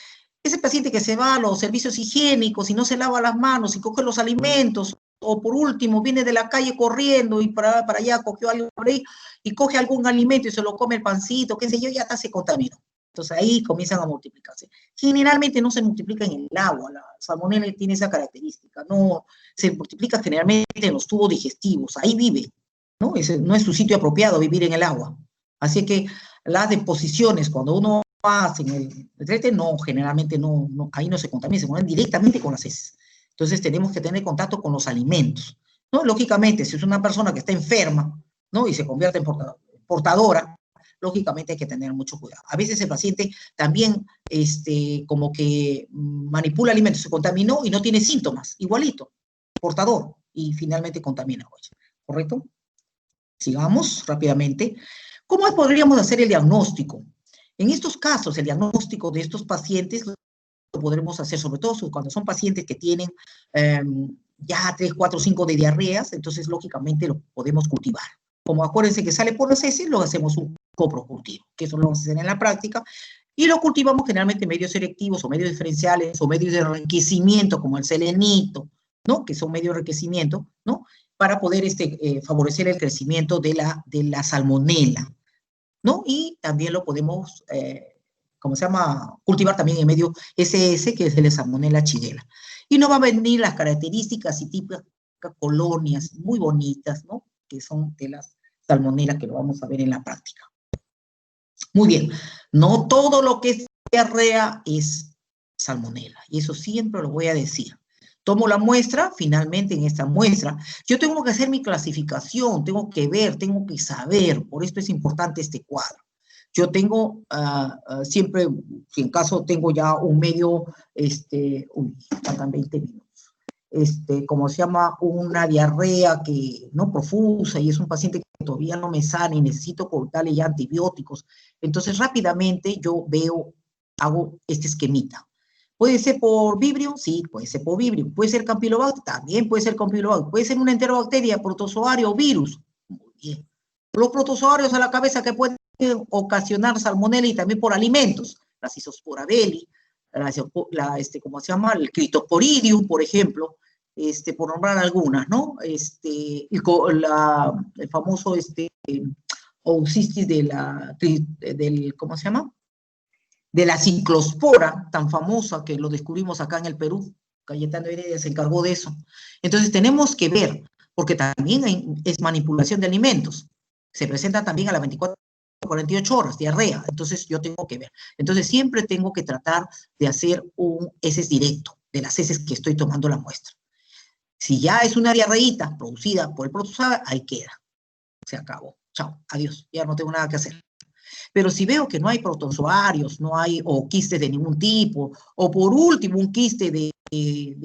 ese paciente que se va a los servicios higiénicos y no se lava las manos y coge los alimentos, o por último viene de la calle corriendo y para allá cogió algo por ahí y coge algún alimento y se lo come el pancito, qué sé yo, ya está, se contaminó. Entonces ahí comienzan a multiplicarse. Generalmente no se multiplica en el agua, la salmonela tiene esa característica, no se multiplica generalmente en los tubos digestivos, ahí vive, ¿no? No es su sitio apropiado vivir en el agua. Así que las deposiciones, cuando uno hace en el retrete, no, generalmente no, ahí no se contamina, se contamina directamente con las heces. Entonces tenemos que tener contacto con los alimentos, ¿no? Lógicamente, si es una persona que está enferma, ¿no? Y se convierte en portadora, lógicamente hay que tener mucho cuidado. A veces el paciente también como que manipula alimentos, se contaminó y no tiene síntomas, igualito, portador, y finalmente contamina, ¿correcto? Sigamos rápidamente. ¿Cómo podríamos hacer el diagnóstico? En estos casos, el diagnóstico de estos pacientes podremos hacer, sobre todo cuando son pacientes que tienen ya 3, 4, 5 de diarreas, entonces lógicamente lo podemos cultivar. Como acuérdense que sale por las heces, lo hacemos un coprocultivo, que eso lo vamos a hacer en la práctica, y lo cultivamos generalmente en medios selectivos o medios diferenciales o medios de enriquecimiento como el selenito, ¿no? Que son medios de enriquecimiento, ¿no? Para poder favorecer el crecimiento de la salmonela, ¿no? Y también lo podemos, ¿cómo se llama? Cultivar también en medio SS, que es de la Salmonella Shigella. Y nos va a venir las características y típicas colonias muy bonitas, ¿no? Que son de las salmonelas que lo vamos a ver en la práctica. Muy bien, no todo lo que es diarrea es salmonela, y eso siempre lo voy a decir. Tomo la muestra, finalmente en esta muestra, yo tengo que hacer mi clasificación, tengo que ver, tengo que saber, por esto es importante este cuadro. Yo tengo siempre, si en caso tengo ya un medio, faltan 20 minutos, como se llama, una diarrea que no profusa y es un paciente que todavía no me sana y necesito darle ya antibióticos. Entonces rápidamente yo veo, hago este esquemita. ¿Puede ser por Vibrio? Sí, puede ser por Vibrio. ¿Puede ser Campylobacter? También puede ser Campylobacter. ¿Puede ser una enterobacteria, protozoario o virus? Muy bien. Los protozoarios a la cabeza que pueden ocasionar salmonella y también por alimentos. La Scystospora belli, ¿cómo se llama? El Cryptosporidium, por ejemplo, por nombrar algunas, ¿no? El famoso Oocysts ¿cómo se llama? De la ciclospora, tan famosa que lo descubrimos acá en el Perú. Cayetano Heredia se encargó de eso. Entonces tenemos que ver, porque también es manipulación de alimentos. Se presenta también a las 24, 48 horas, diarrea. Entonces yo tengo que ver. Entonces siempre tengo que tratar de hacer un heces directo de las heces que estoy tomando la muestra. Si ya es una diarreíta producida por el protozoario, ahí queda. Se acabó. Chao, adiós. Ya no tengo nada que hacer. Pero si veo que no hay protozoarios, no hay o quistes de ningún tipo, o por último un quiste de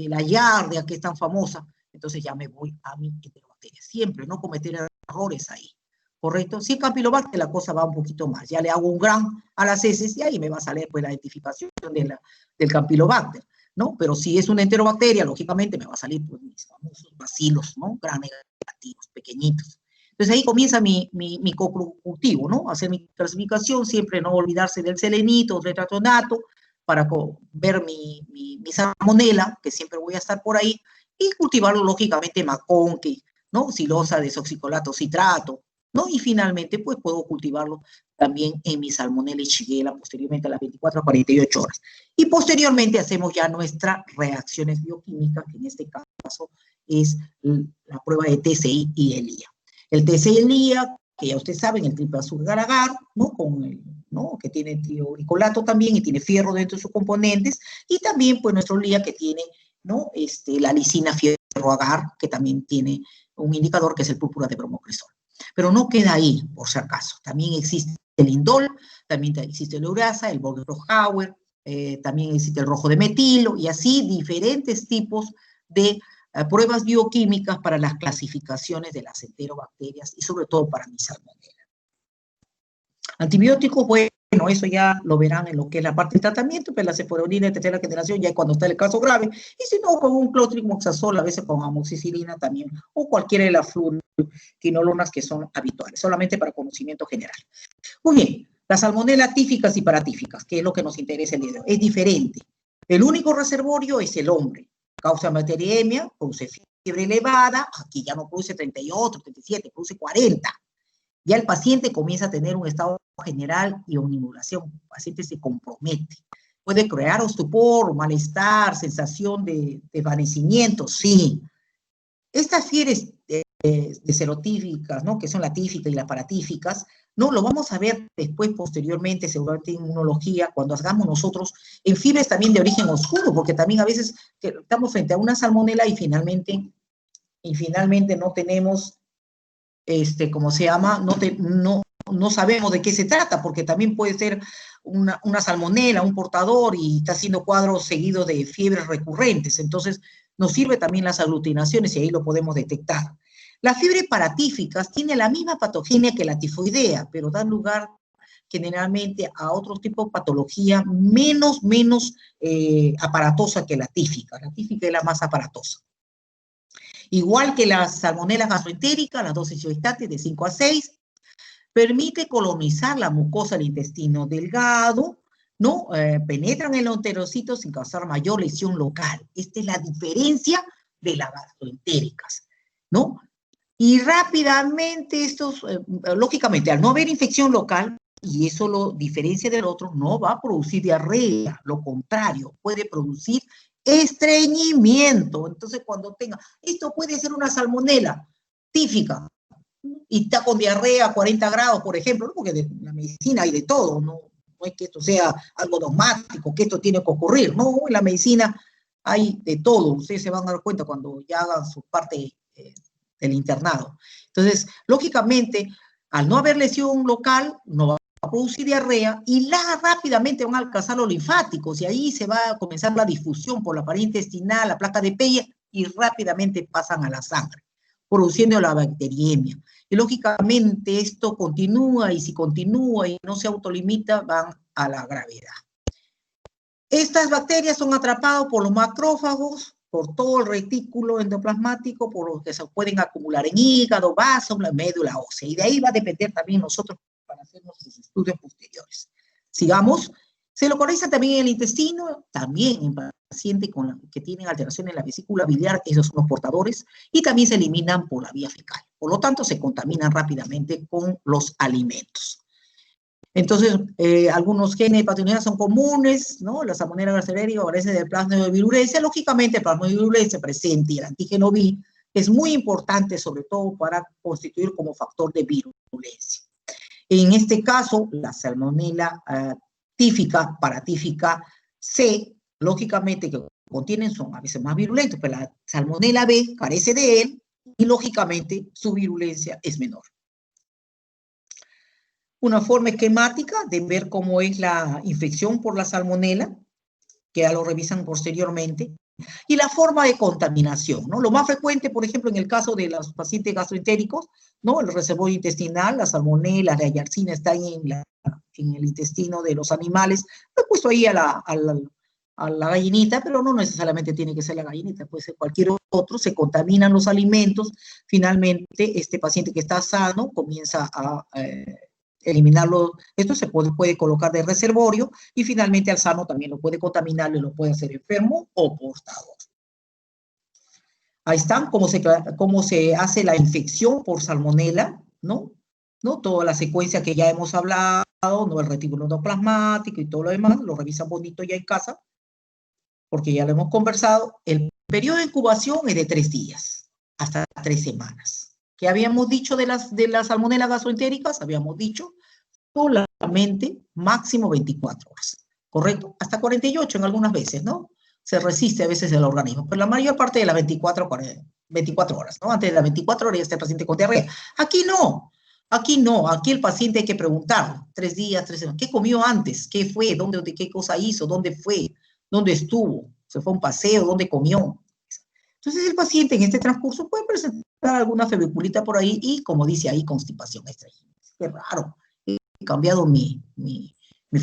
la Giardia, que es tan famosa, entonces ya me voy a mi enterobacteria. Siempre no cometer errores ahí, ¿correcto? Si es Campylobacter, la cosa va un poquito más. Ya le hago un gran a las heces y ahí me va a salir pues la identificación del Campylobacter, ¿no? Pero si es una enterobacteria, lógicamente me va a salir pues mis famosos bacilos, ¿no? Granes negativos, pequeñitos. Entonces ahí comienza mi cocultivo, ¿no? Hacer mi clasificación, siempre no olvidarse del selenito, tetratonato, para ver mi salmonela, que siempre voy a estar por ahí, y cultivarlo lógicamente McConkey, ¿no? Silosa, desoxicolato, citrato, ¿no? Y finalmente, pues puedo cultivarlo también en mi salmonella y Shigella posteriormente a las 24 a 48 horas. Y posteriormente hacemos ya nuestras reacciones bioquímicas, que en este caso es la prueba de TCI y ELIA. El TCI-ELIA, que ya ustedes saben, el triple azúcar agar, ¿no? ¿no? Que tiene tioglicolato también y tiene fierro dentro de sus componentes, y también pues nuestro LIA que tiene, ¿no? La lisina fierro agar, que también tiene un indicador que es el púrpura de bromocresol. Pero no queda ahí, por si acaso. También existe el indol, también existe la urasa, el Vogel-Hauer, también existe el rojo de metilo, y así diferentes tipos de pruebas bioquímicas para las clasificaciones de las enterobacterias y sobre todo para mi salmonella. Antibióticos, bueno, eso ya lo verán en lo que es la parte de tratamiento, pero la cefuroxima de tercera generación ya es cuando está el caso grave, y si no, con un clotrimoxazol, a veces con amoxicilina también, o cualquiera de las fluoroquinolonas que son habituales, solamente para conocimiento general. Muy bien, las salmonelas tíficas y paratíficas, que es lo que nos interesa el día de hoy, es diferente. El único reservorio es el hombre. Causa bacteriemia, produce fiebre elevada, aquí ya no produce 38, 37, produce 40. Ya el paciente comienza a tener un estado general y omnivulación, el paciente se compromete. Puede crear estupor, malestar, sensación de desvanecimiento, sí. Estas fiebres de serotíficas, ¿no? Que son las tíficas y las paratíficas, ¿no? Lo vamos a ver después, posteriormente, seguramente en inmunología, cuando hagamos nosotros, en fiebres también de origen oscuro, porque también a veces estamos frente a una salmonela y finalmente no tenemos, ¿cómo se llama? No sabemos de qué se trata, porque también puede ser una salmonela, un portador, y está haciendo cuadros seguidos de fiebres recurrentes. Entonces, nos sirve también las aglutinaciones y ahí lo podemos detectar. Las fiebres paratíficas tienen la misma patogenia que la tifoidea, pero dan lugar generalmente a otro tipo de patología menos aparatosa que la tífica. La tífica es la más aparatosa. Igual que la salmonela gastroentérica, la dosis iostate de 5 a 6, permite colonizar la mucosa del intestino delgado, ¿no? Penetran en los enterocitos sin causar mayor lesión local. Esta es la diferencia de las gastroentéricas, ¿no? Y rápidamente lógicamente, al no haber infección local, y eso lo diferencia del otro, no va a producir diarrea, lo contrario, puede producir estreñimiento. Entonces, cuando esto puede ser una salmonela tífica, y está con diarrea a 40 grados, por ejemplo, ¿no? Porque en la medicina hay de todo, ¿no? No es que esto sea algo dogmático, que esto tiene que ocurrir, no, en la medicina hay de todo, ustedes se van a dar cuenta cuando ya hagan su parte del internado. Entonces, lógicamente, al no haber lesión local, no va a producir diarrea y rápidamente van a alcanzar los linfáticos y ahí se va a comenzar la difusión por la pared intestinal, la placa de Peyer y rápidamente pasan a la sangre, produciendo la bacteriemia. Y lógicamente esto continúa y si continúa y no se autolimita, van a la gravedad. Estas bacterias son atrapadas por los macrófagos, por todo el retículo endoplasmático, por lo que se pueden acumular en hígado, vasos, la médula ósea. Y de ahí va a depender también nosotros para hacer nuestros estudios posteriores. Sigamos. Se localiza también en el intestino, también en pacientes que tienen alteraciones en la vesícula biliar, esos son los portadores, y también se eliminan por la vía fecal. Por lo tanto, se contaminan rápidamente con los alimentos. Entonces, algunos genes de patogenia son comunes, ¿no? La salmonela gastroentérica aparece del plasma de virulencia. Lógicamente, el plasma de virulencia presente y el antígeno B es muy importante, sobre todo para constituir como factor de virulencia. En este caso, la salmonela tífica, paratífica C, lógicamente que contienen son a veces más virulentos, pero la salmonela B carece de él y lógicamente su virulencia es menor. Una forma esquemática de ver cómo es la infección por la salmonela, que ya lo revisan posteriormente, y la forma de contaminación, ¿no? Lo más frecuente, por ejemplo, en el caso de los pacientes gastroentéricos, ¿no? El reservorio intestinal, la salmonela, la Aiarcina están en el intestino de los animales. Lo he puesto ahí a la gallinita, pero no necesariamente tiene que ser la gallinita, puede ser cualquier otro. Se contaminan los alimentos. Finalmente, este paciente que está sano comienza a eliminarlo. Esto se puede colocar de reservorio y finalmente al sano también lo puede contaminar y lo puede hacer enfermo o portador. Ahí están cómo se hace la infección por salmonela, ¿no? Toda la secuencia que ya hemos hablado, ¿no? El retículo endoplasmático y todo lo demás, lo revisan bonito ya en casa, porque ya lo hemos conversado. El periodo de incubación es de 3 días, hasta 3 semanas. ¿Qué habíamos dicho de las salmonelas gastroentéricas? Habíamos dicho solamente máximo 24 horas, ¿correcto? Hasta 48 en algunas veces, ¿no? Se resiste a veces el organismo, pero la mayor parte de las 24 horas, ¿no? Antes de las 24 horas ya está el paciente con diarrea. Aquí no, aquí el paciente hay que preguntarle, 3 días, 3 semanas, ¿qué comió antes? ¿Qué fue? ¿Qué cosa hizo? ¿Dónde fue? ¿Dónde estuvo? ¿Se fue a un paseo? ¿Dónde comió? Entonces el paciente en este transcurso puede presentar alguna febriculita por ahí y, como dice ahí, constipación estreñida. Qué raro, he cambiado mi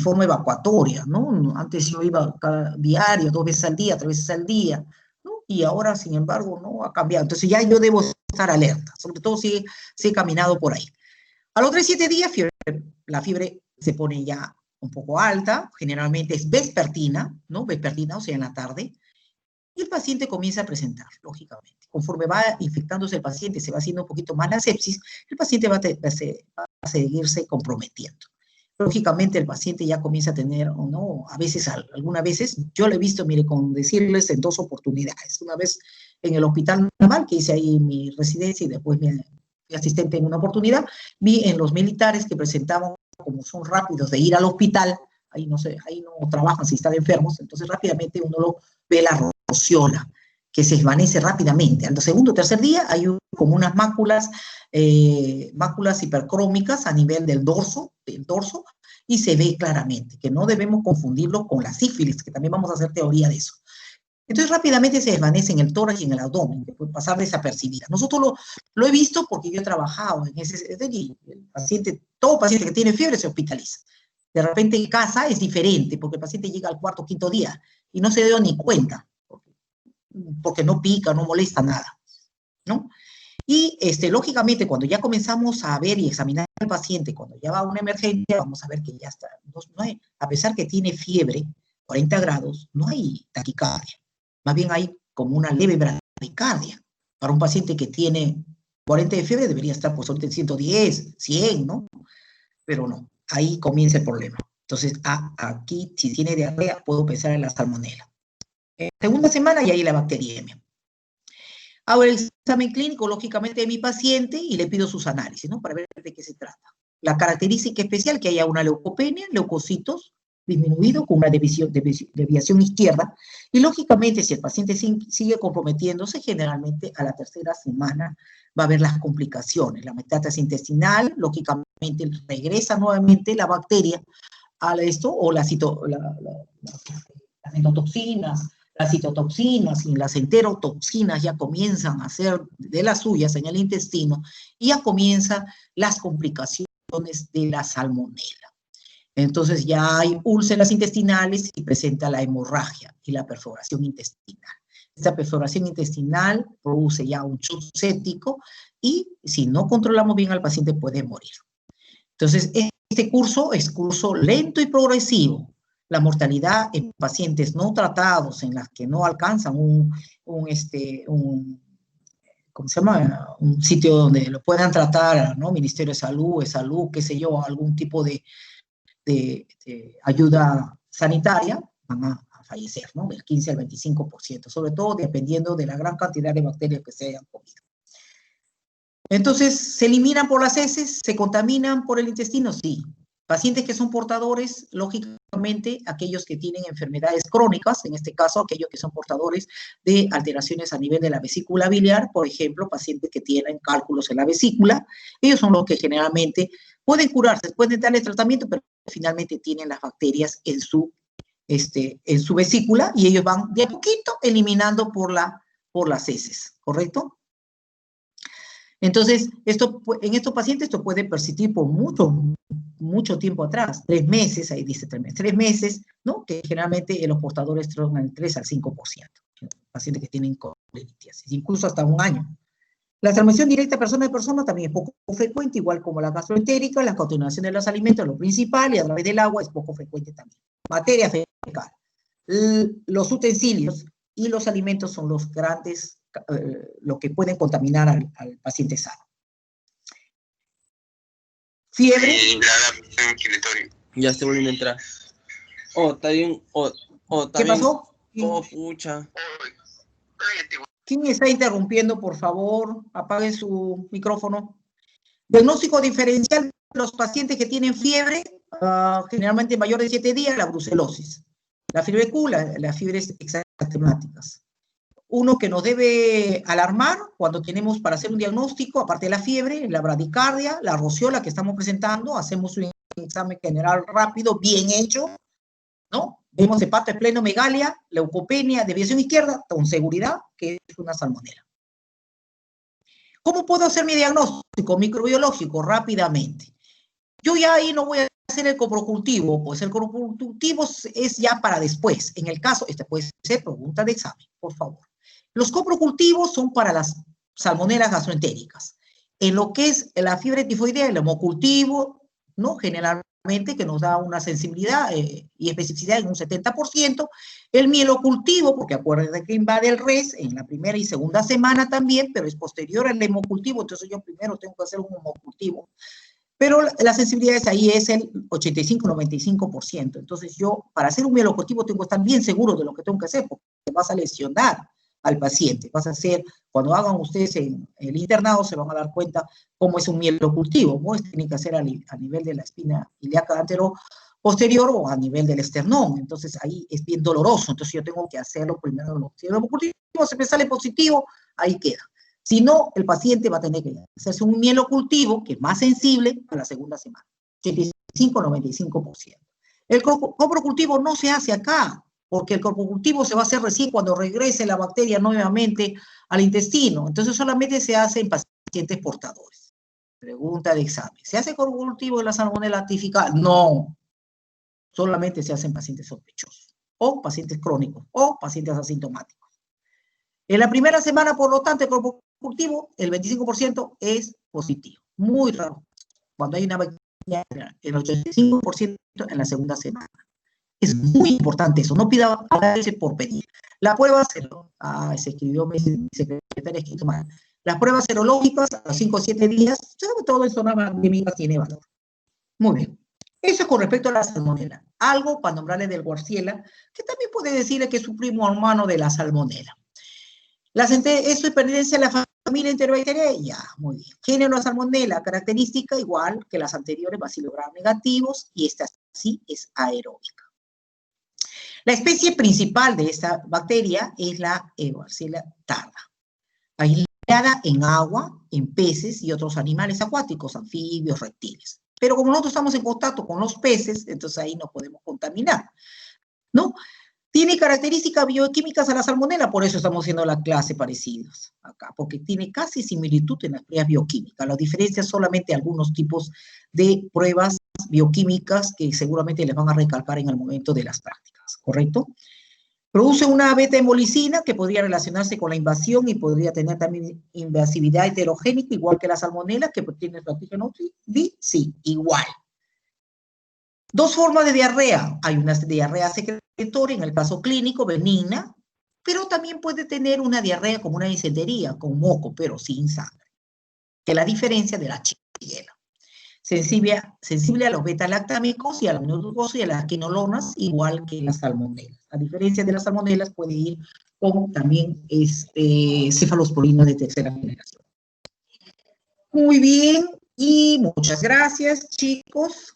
forma evacuatoria, ¿no? Antes yo iba diario, 2 veces al día, 3 veces al día, ¿no? Y ahora, sin embargo, no ha cambiado. Entonces ya yo debo estar alerta, sobre todo si he caminado por ahí. A los 3-7 días, la fiebre se pone ya un poco alta, generalmente es vespertina, ¿no? Vespertina, o sea, en la tarde. Y el paciente comienza a presentar, lógicamente. Conforme va infectándose el paciente, se va haciendo un poquito más la sepsis, el paciente va a seguirse comprometiendo. Lógicamente, el paciente ya comienza a tener, o no, a veces, algunas veces, yo lo he visto, mire, con decirles en 2 oportunidades. Una vez en el hospital naval, que hice ahí mi residencia y después mi asistente en una oportunidad, vi en los militares que presentaban, como son rápidos de ir al hospital, ahí no trabajan si están enfermos, entonces rápidamente uno lo ve la rociola, que se desvanece rápidamente. Al segundo o tercer día hay como unas máculas hipercrómicas a nivel del dorso, y se ve claramente, que no debemos confundirlo con la sífilis, que también vamos a hacer teoría de eso. Entonces rápidamente se desvanece en el tórax y en el abdomen, que puede pasar desapercibida. Nosotros lo he visto porque yo he trabajado en ese, y el paciente, todo paciente que tiene fiebre se hospitaliza. De repente en casa es diferente, porque el paciente llega al cuarto o quinto día y no se dio ni cuenta, porque no pica, no molesta nada, ¿no? Y lógicamente cuando ya comenzamos a ver y examinar al paciente, cuando ya va a una emergencia, vamos a ver que ya está, no hay, a pesar que tiene fiebre, 40 grados, no hay taquicardia, más bien hay como una leve bradicardia. Para un paciente que tiene 40 de fiebre debería estar pues ahorita en 110, 100, ¿no? Pero no, ahí comienza el problema. Entonces, aquí si tiene diarrea puedo pensar en la salmonela. Segunda semana y ahí la bacteriemia. Hago el examen clínico, lógicamente, de mi paciente y le pido sus análisis, ¿no? Para ver de qué se trata. La característica especial que haya una leucopenia, leucocitos disminuido con una desviación izquierda, y lógicamente si el paciente sigue comprometiéndose, generalmente a la tercera semana va a haber las complicaciones, la metástasis intestinal, lógicamente regresa nuevamente la bacteria a esto, o las endotoxinas, las citotoxinas y las enterotoxinas ya comienzan a hacer de las suyas en el intestino, y ya comienzan las complicaciones de la salmonela. Entonces ya hay úlceras intestinales y presenta la hemorragia y la perforación intestinal. Esta perforación intestinal produce ya un shock séptico y si no controlamos bien al paciente puede morir. Entonces este curso es curso lento y progresivo. La mortalidad en pacientes no tratados, en las que no alcanzan ¿cómo se llama? Un sitio donde lo puedan tratar, ¿no? Ministerio de Salud, qué sé yo, algún tipo de ayuda sanitaria, van a fallecer, ¿no? Del 15 al 25%, sobre todo dependiendo de la gran cantidad de bacterias que se hayan comido. Entonces, ¿se eliminan por las heces? ¿Se contaminan por el intestino? Sí. Pacientes que son portadores, lógicamente, aquellos que tienen enfermedades crónicas, en este caso, aquellos que son portadores de alteraciones a nivel de la vesícula biliar, por ejemplo, pacientes que tienen cálculos en la vesícula, ellos son los que generalmente pueden curarse, pueden darle tratamiento, pero finalmente tienen las bacterias en su vesícula y ellos van de a poquito eliminando por las heces, ¿correcto? Entonces, en estos pacientes esto puede persistir por mucho tiempo atrás, 3 meses, ahí dice 3 meses, ¿no? Que generalmente los portadores son del 3 al 5%, pacientes que tienen colitiasis, incluso hasta 1 año. La transmisión directa persona de persona también es poco frecuente, igual como la gastroentérica, la contaminación de los alimentos, lo principal, y a través del agua es poco frecuente también. Materia fecal. Los utensilios y los alimentos son los grandes, lo que pueden contaminar al paciente sano. Fiebre. Ya estoy volviendo a entrar. Oh, está bien. ¿Qué pasó? Oh, pucha. ¿Quién está interrumpiendo, por favor? Apague su micrófono. Diagnóstico diferencial de los pacientes que tienen fiebre, generalmente mayor de 7 días, la brucelosis. La fiebre Q, las fiebres exantemáticas. Uno que nos debe alarmar cuando tenemos para hacer un diagnóstico, aparte de la fiebre, la bradicardia, la rociola que estamos presentando, hacemos un examen general rápido, bien hecho, ¿no? Vemos hepatoesplenomegalia, leucopenia, desviación izquierda, con seguridad que es una salmonela. ¿Cómo puedo hacer mi diagnóstico microbiológico? Rápidamente. Yo ya ahí no voy a hacer el coprocultivo, pues el coprocultivo es ya para después. En el caso, esta puede ser pregunta de examen, por favor. Los coprocultivos son para las salmonelas gastroentéricas. En lo que es la fiebre tifoidea, el hemocultivo, ¿no? Generalmente que nos da una sensibilidad y especificidad en un 70%. El mielocultivo, porque acuérdense que invade el res en la primera y segunda semana también, pero es posterior al hemocultivo, entonces yo primero tengo que hacer un hemocultivo. Pero la sensibilidad ahí es el 85-95%. Entonces yo, para hacer un mielocultivo, tengo que estar bien seguro de lo que tengo que hacer, porque vas a lesionar al paciente. Vas a hacer, cuando hagan ustedes en el internado, se van a dar cuenta cómo es un mielocultivo, ¿no? Tiene que hacer a nivel de la espina ilíaca antero-posterior o a nivel del esternón. Entonces ahí es bien doloroso. Entonces yo tengo que hacerlo primero. Si el hemocultivo se me sale positivo, ahí queda. Si no, el paciente va a tener que hacerse un mielocultivo, que es más sensible, a la segunda semana. 85-95%. El coprocultivo no se hace acá, porque el coprocultivo se va a hacer recién cuando regrese la bacteria nuevamente al intestino. Entonces solamente se hace en pacientes portadores. Pregunta de examen. ¿Se hace coprocultivo de la salmonela típica? No. Solamente se hacen pacientes sospechosos, o pacientes crónicos, o pacientes asintomáticos. En la primera semana, por lo tanto, el cuerpo cultivo, el 25% es positivo. Muy raro. Cuando hay una bacteria, el 85% en la segunda semana. Es muy importante eso. No pida análisis por pedir. La prueba se escribió mi secretaria escrito mal. Las pruebas serológicas a los 5 o 7 días, sobre todo en zonas pandémicas, tiene valor. Muy bien. Eso es con respecto a la salmonela. Algo para nombrarle del Warsiella, que también puede decirle que es su primo hermano de la salmonela. ¿Es pertenencia a la familia Enterobacteriaceae? Ya, muy bien. Género salmonela, característica igual que las anteriores, Bacillus gram negativos, y esta sí es aeróbica. La especie principal de esta bacteria es la Warsiella tarda, aislada en agua, en peces y otros animales acuáticos, anfibios, reptiles. Pero como nosotros estamos en contacto con los peces, entonces ahí no podemos contaminar, ¿no? Tiene características bioquímicas a la salmonela, por eso estamos haciendo la clase parecidos acá, porque tiene casi similitud en las pruebas bioquímicas. La diferencia es solamente algunos tipos de pruebas bioquímicas que seguramente les van a recalcar en el momento de las prácticas, ¿correcto? Produce una beta-hemolicina que podría relacionarse con la invasión y podría tener también invasividad heterogénica, igual que la salmonela, que tiene el antígeno B, sí, igual. Dos formas de diarrea. Hay una diarrea secretoria, en el caso clínico, benigna, pero también puede tener una diarrea como una disentería, con moco, pero sin sangre. Que es la diferencia de la shigella. Sensible a los beta-lactámicos y a la aminoglucosa y a las quinolonas, igual que las salmonelas. A diferencia de las salmonelas, puede ir con también cefalosporinos de tercera generación. Muy bien, y muchas gracias, chicos.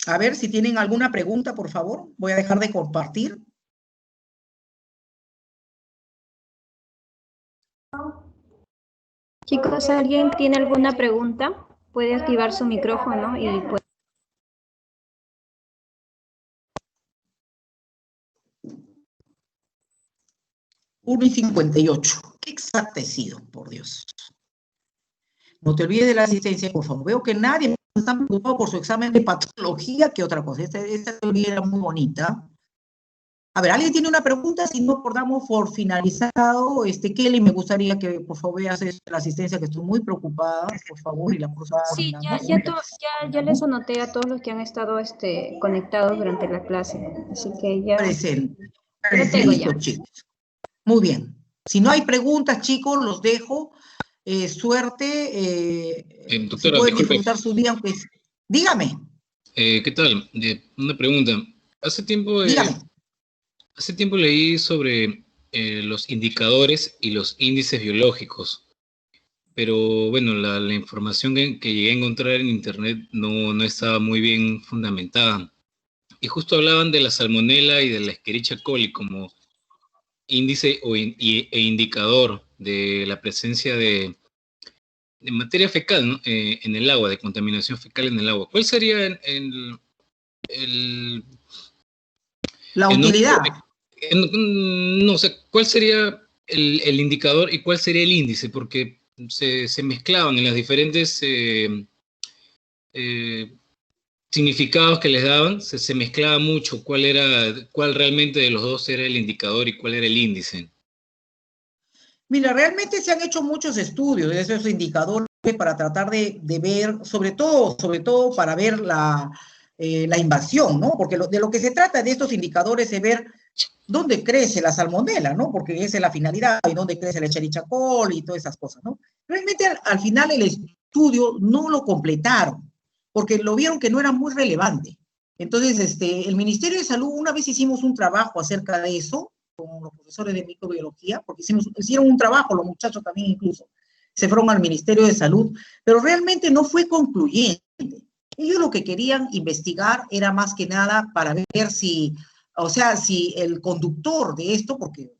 A ver, si tienen alguna pregunta, por favor. Voy a dejar de compartir. Chicos, ¿alguien tiene alguna pregunta? Puede activar su micrófono y puede... 1:58. Qué exacta he sido, por Dios. No te olvides de la asistencia, por favor. Veo que nadie está preocupado por su examen de patología que otra cosa. Esta teoría era muy bonita. A ver, ¿alguien tiene una pregunta? Si no, damos por finalizado. Kelly, me gustaría que por favor veas la asistencia, que estoy muy preocupada, por favor, y la próxima. Sí, ya les anoté a todos los que han estado conectados durante la clase. Así que ya... Presente. Lo tengo ya. Listo, chicos. Muy bien. Si no hay preguntas, chicos, los dejo. Suerte. Doctora, si pueden disculpe. disfrutar su día, aunque... Dígame. ¿Qué tal? Una pregunta. Dígame. Hace tiempo leí sobre los indicadores y los índices biológicos, pero bueno, la información que llegué a encontrar en internet no estaba muy bien fundamentada. Y justo hablaban de la salmonela y de la Escherichia coli como índice e indicador de la presencia de materia fecal, ¿no? En el agua, de contaminación fecal en el agua. ¿Cuál sería la utilidad? No sé, ¿cuál sería el indicador y cuál sería el índice? Porque se mezclaban en las diferentes significados que les daban, se mezclaba mucho cuál realmente de los dos era el indicador y cuál era el índice. Mira, realmente se han hecho muchos estudios de esos indicadores para tratar de ver, sobre todo para ver la invasión, ¿no? Porque de lo que se trata de estos indicadores es ver dónde crece la salmonela, ¿no? Porque esa es la finalidad, y dónde crece la Escherichia coli y todas esas cosas, ¿no? Realmente al final el estudio no lo completaron, porque lo vieron que no era muy relevante. Entonces, el Ministerio de Salud, una vez hicimos un trabajo acerca de eso, con los profesores de microbiología, porque hicieron un trabajo, los muchachos también incluso, se fueron al Ministerio de Salud, pero realmente no fue concluyente. Ellos lo que querían investigar era más que nada para ver si el conducto de esto, porque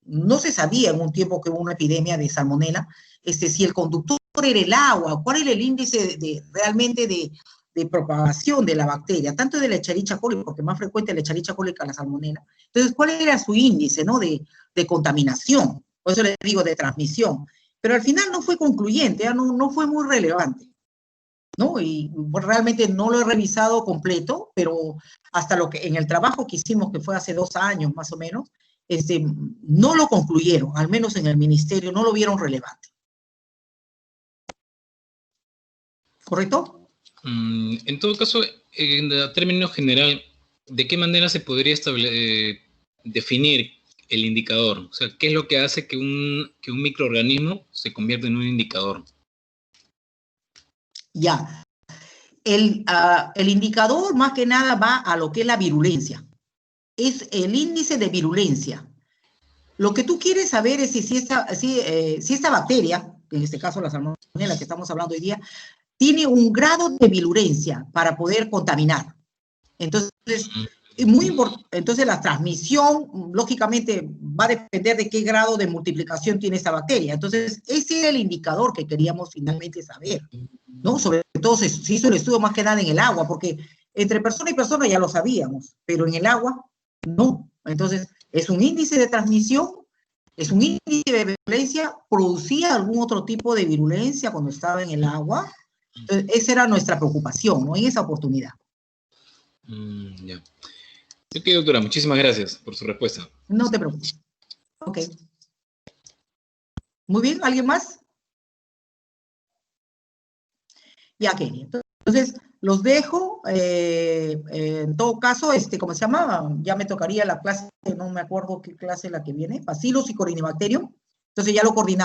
no se sabía en un tiempo que hubo una epidemia de salmonela, si el conductor era el agua, cuál era el índice realmente de propagación de la bacteria, tanto de la Escherichia coli, porque más frecuente la Escherichia coli que la salmonela. Entonces, ¿cuál era su índice, ¿no? de contaminación? Por eso les digo de transmisión. Pero al final no fue concluyente, no fue muy relevante. ¿no? Y bueno, realmente no lo he revisado completo, pero hasta lo que en el trabajo que hicimos, que fue hace 2 años más o menos, no lo concluyeron, al menos en el ministerio, no lo vieron relevante. ¿Correcto? En todo caso, en términos general, ¿de qué manera se podría definir el indicador? O sea, ¿qué es lo que hace que un microorganismo se convierta en un indicador? Ya. El indicador más que nada va a lo que es la virulencia. Es el índice de virulencia. Lo que tú quieres saber es si esta bacteria, en este caso la salmonela que estamos hablando hoy día, tiene un grado de virulencia para poder contaminar. Entonces, es muy importante. Entonces, la transmisión, lógicamente, va a depender de qué grado de multiplicación tiene esta bacteria. Entonces, ese era el indicador que queríamos finalmente saber, ¿no? Sobre todo se hizo el estudio más que nada en el agua, porque entre persona y persona ya lo sabíamos, pero en el agua, no. Entonces, es un índice de transmisión, es un índice de virulencia, producía algún otro tipo de virulencia cuando estaba en el agua. Entonces, esa era nuestra preocupación, ¿no? En esa oportunidad. Ya. Ok, doctora, muchísimas gracias por su respuesta. No te preocupes. Ok. Muy bien, ¿alguien más? Ya, Kenny. Entonces, los dejo. En todo caso, ¿cómo se llama? Ya me tocaría la clase, no me acuerdo qué clase es la que viene. Bacillus y Corynebacterium. Entonces ya lo coordinamos.